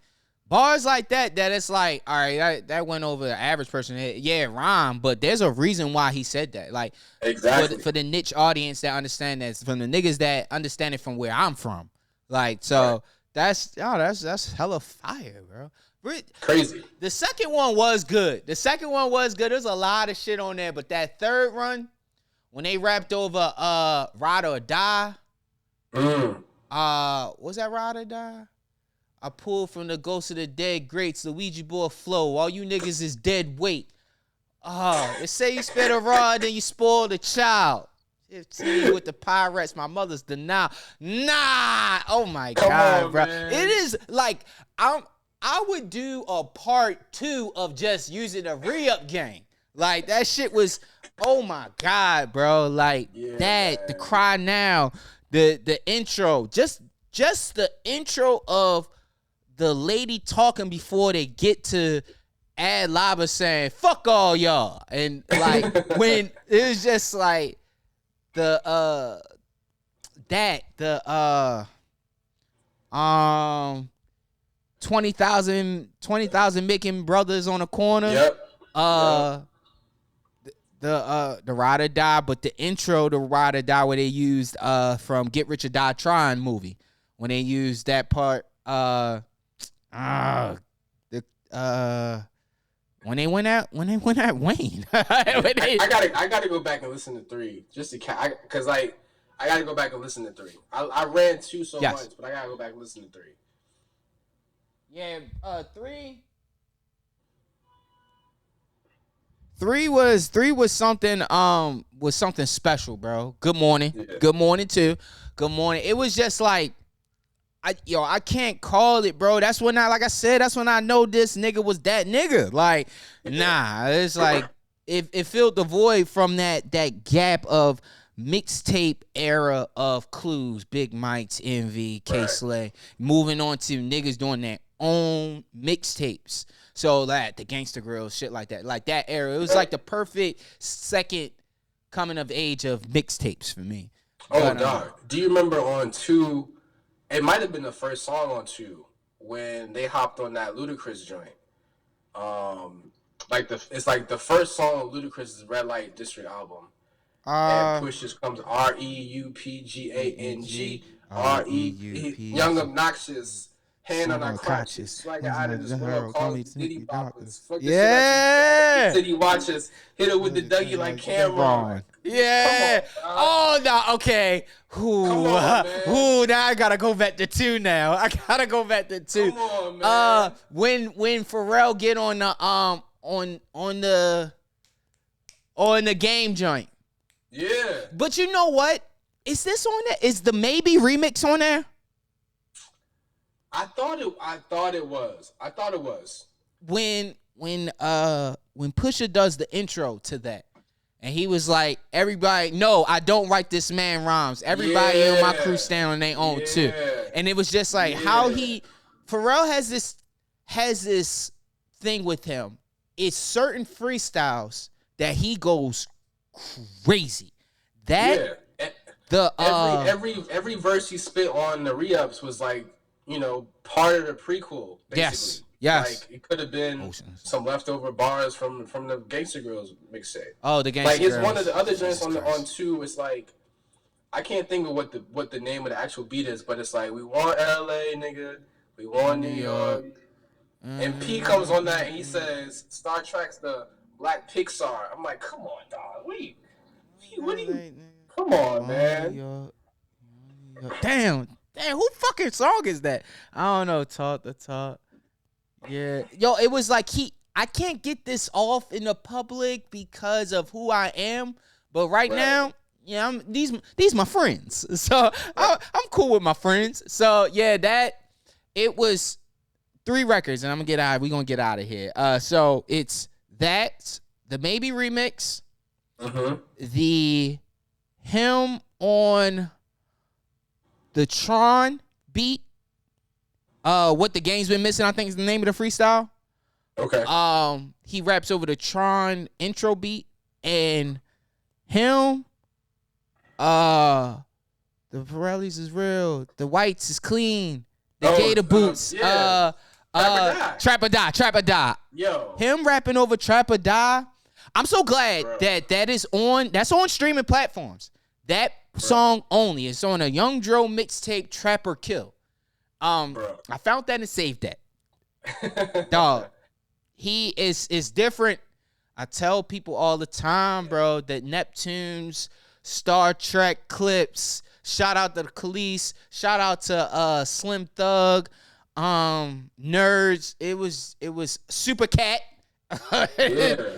bars like that it's like, all right, that went over the average person. Yeah, it rhymed, but there's a reason why he said that. Like, exactly. For the niche audience that understand that, from the niggas that understand it from where I'm from. Like, so that's hella fire, bro. Crazy. The second one was good. There's a lot of shit on there, but that third run, when they rapped over Ride or Die, was that Ride or Die? I pulled from the Ghost of the Dead Greats, Luigi boy flow. All you niggas is dead weight. They say you spit a rod, then you spoil the child. 15 with the pirates, my mother's denial. Nah, oh my God, bro. Man. It is like I would do a part 2 of just using a re-up game. Like that shit was, oh my God, bro. Like the Cry Now, the intro, just the intro of the lady talking before they get to Ad Laba saying "fuck all y'all," and like when it was just like the 20,000 making brothers on the corner. The Ride or Die, but the intro to Ride or Die where they used from Get Rich or Die Trying movie, when they used that part when they went at Wayne. I gotta go back and listen to 3 just to because like I gotta go back and listen to 3. I ran 2 much, but I gotta go back and listen to 3. Yeah, 3 was something special, bro. Good morning. Yeah. Good morning too. Good morning. It was just like I can't call it, bro. That's when that's when I know this nigga was that nigga. Like, nah, it's like it filled the void from that gap of mixtape era of Clues, Big Mike's, Envy, K-Slay, moving on to niggas doing their own mixtapes. So that the Gangsta Grills, shit like that era, it was like the perfect second coming of age of mixtapes for me. Oh, dog. Do you remember on 2? It might have been the first song on 2 when they hopped on that Ludacris joint. It's like the first song on Ludacris's Red Light District album. And Push just comes REUPGANG Young Obnoxious. Hand on our crotches. Like out of this world, call me Diddy Boppers. Yeah. City watches. Hit it with the Dougie like Cameron. Yeah. Oh no. Okay. Now I gotta go back to 2 now. Come on, man. When Pharrell get on the game joint. Yeah. But you know what? Is this on there? Is the Maybe remix on there? I thought it was. When Pusha does the intro to that, and he was like, "Everybody, no, I don't write this man rhymes. Everybody in my crew stand on their own too." And it was just like how Pharrell has this thing with him. It's certain freestyles that he goes crazy. Every verse he spit on the re-ups was like, part of the prequel, basically. Yes. Like, it could have been some leftover bars from the Gangsta Grills mixtape. Oh, the Gangsta Grills. Like, it's Girls. one of the other joints on 2. It's like, I can't think of what the name of the actual beat is, but it's like, we want LA, nigga. We want New York. And P comes on that and he says, Star Trek's the Black Pixar. I'm like, come on, dog. What are you? Come on, man. Damn, who fucking song is that? I don't know. Talk the talk. Yeah. Yo, it was like I can't get this off in the public because of who I am. But right now, yeah, these my friends. So I'm cool with my friends. So yeah, it was 3 records, and we're gonna get out of here. So it's that, the Maybe remix, the him on the Tron beat, What the Game's Been Missing, I think is the name of the freestyle. Okay. He raps over the Tron intro beat, and him, the Pirellis is real, the whites is clean, the Gator boots, Trap or Die. Yo. Him rapping over Trap or Die. I'm so glad that's on streaming platforms. That song only is on a Young Dro mixtape, Trap or Kill. Bro. I found that and saved that. Dog, he is different. I tell people all the time, bro, that Neptunes, Star Trek, Clipse, shout out to the Khalees, shout out to Slim Thug, Nerds. It was Super Cat.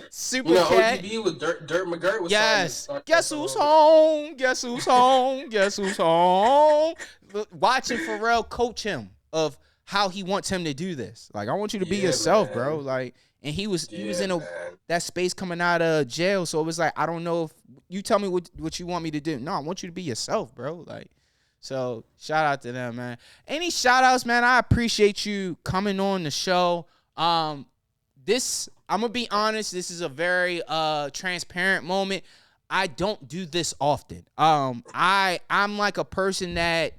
Super Cat. ODB with Dirt McGirt was yes. Guess who's home? Guess who's home? Guess who's home? Watching Pharrell coach him of how he wants him to do this. Like, I want you to be yourself, man. Bro. Like, and he was in that space coming out of jail. So it was like, I don't know if you tell me what you want me to do. No, I want you to be yourself, bro. Like, so shout out to them, man. Any shout outs, man? I appreciate you coming on the show. I'm gonna be honest, this is a very transparent moment. I don't do this often. I'm like a person that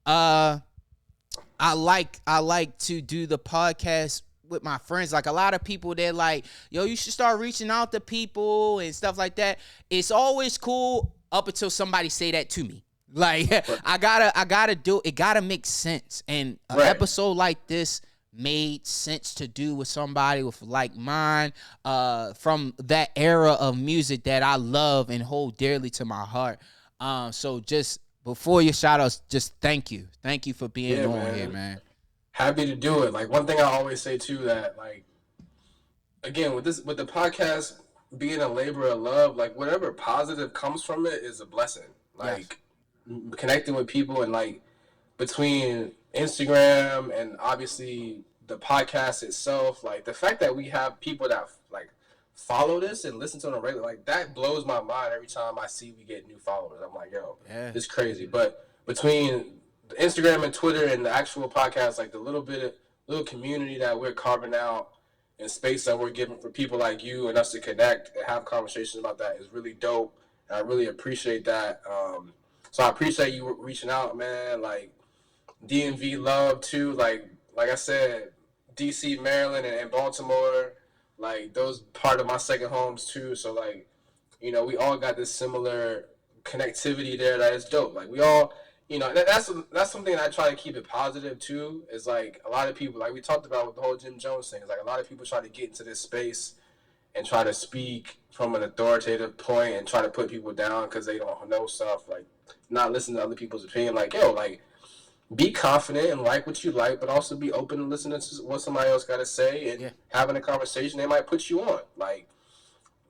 I like to do the podcast with my friends. Like, a lot of people, they're like, yo, you should start reaching out to people and stuff like that. It's always cool up until somebody say that to me. Like, I gotta do it. Gotta make sense. And an episode like this made sense to do with somebody with like mine, from that era of music that I love and hold dearly to my heart. So just before your shout outs, just thank you for being on here, man. Happy to do it. Like, one thing I always say too, that like, again, with the podcast being a labor of love, like whatever positive comes from it is a blessing. Like, connecting with people, and like between Instagram and obviously the podcast itself, like the fact that we have people that like follow this and listen to it on a regular, like that blows my mind every time I see we get new followers. I'm like, yo, it's crazy. But between the Instagram and Twitter and the actual podcast, like the little community that we're carving out and space that we're giving for people like you and us to connect and have conversations about that is really dope. And I really appreciate that. So I appreciate you reaching out, man. Like, DMV love too. Like I said, DC, Maryland, and Baltimore, like those part of my second homes too. So like, we all got this similar connectivity there that is dope. Like, we all, that's something that I try to keep it positive too. Is like, a lot of people, like we talked about with the whole Jim Jones thing, is like a lot of people try to get into this space and try to speak from an authoritative point and try to put people down because they don't know stuff, like not listen to other people's opinion. Like, yo, like, be confident and like what you like, but also be open to listening to what somebody else got to say and having a conversation. They might put you on. Like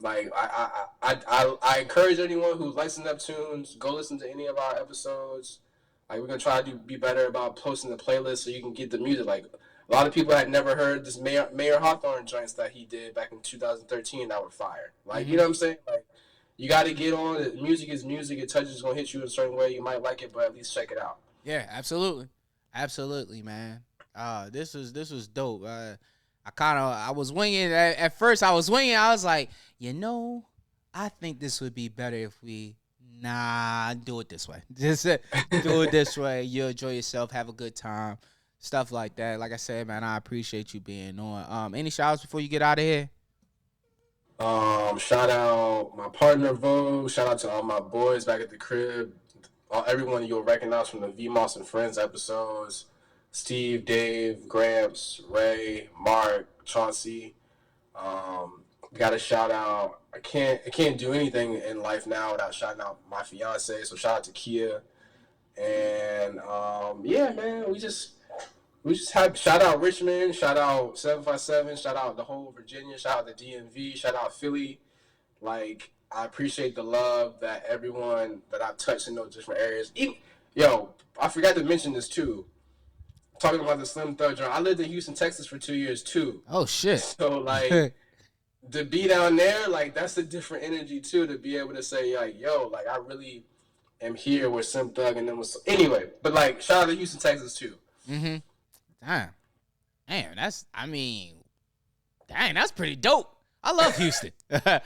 I encourage anyone who likes the Neptunes, go listen to any of our episodes. Like, we're gonna try to be better about posting the playlist so you can get the music. Like, a lot of people had never heard this Mayor Hawthorne joints that he did back in 2013 that were fire. Like, you know what I'm saying? Like, you got to get on it. Music is music. It touches is gonna hit you in a certain way. You might like it, but at least check it out. Yeah, absolutely, man. This was dope. I was winging at first. I was like, I think this would be better if we do it this way. Just do it this way. You enjoy yourself, have a good time, stuff like that. Like I said, man, I appreciate you being on. Any shout outs before you get out of here? Shout out my partner Vogue. Shout out to all my boys back at the crib. Everyone you'll recognize from the V Moss and Friends episodes: Steve, Dave, Gramps, Ray, Mark, Chauncey. Got to shout out. I can't do anything in life now without shouting out my fiance. So shout out to Kia, and man, we just had shout out Richmond, shout out 757, shout out the whole Virginia, shout out the DMV, shout out Philly. Like, I appreciate the love that everyone that I've touched in those different areas. I forgot to mention this too. Talking about the Slim Thug joint, I lived in Houston, Texas for 2 years too. Oh shit! So like, to be down there, like, that's a different energy too. To be able to say like, yo, like, I really am here with Slim Thug, and then anyway. But like, shout out to Houston, Texas too. Damn, that's pretty dope. I love Houston. I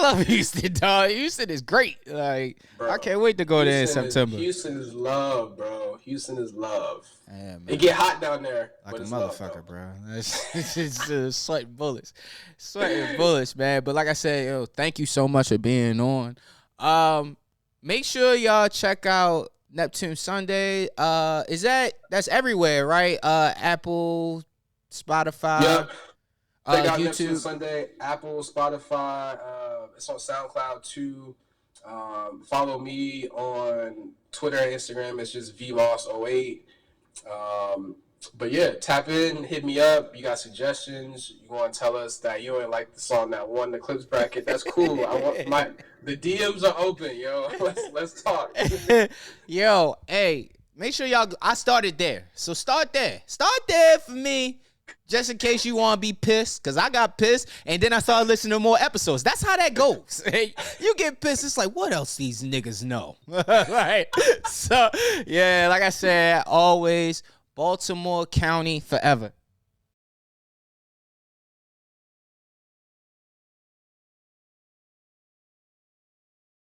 love Houston, dog. Houston is great. Like, bro, I can't wait to go there in September. Houston is love, bro. Houston is love. Yeah, it get hot down there. Like a motherfucker, bro. It's sweating bullets. Sweating bullets, man. But like I said, thank you so much for being on. Make sure y'all check out Neptune Sunday. That's everywhere, right? Apple, Spotify. Yep. They got YouTube. Neptune Sunday, Apple, Spotify. It's on SoundCloud too. Follow me on Twitter and Instagram. It's just vloss08. But yeah, tap in, hit me up. You got suggestions? You want to tell us that you ain't like the song that won the Clipse bracket? That's cool. The DMs are open, yo. Let's talk. Yo, hey, make sure y'all. I started there, so start there. Start there for me. Just in case you want to be pissed, because I got pissed, and then I started listening to more episodes. That's how that goes. You get pissed, it's like, what else these niggas know? Right? So, yeah, like I said, always, Baltimore County forever.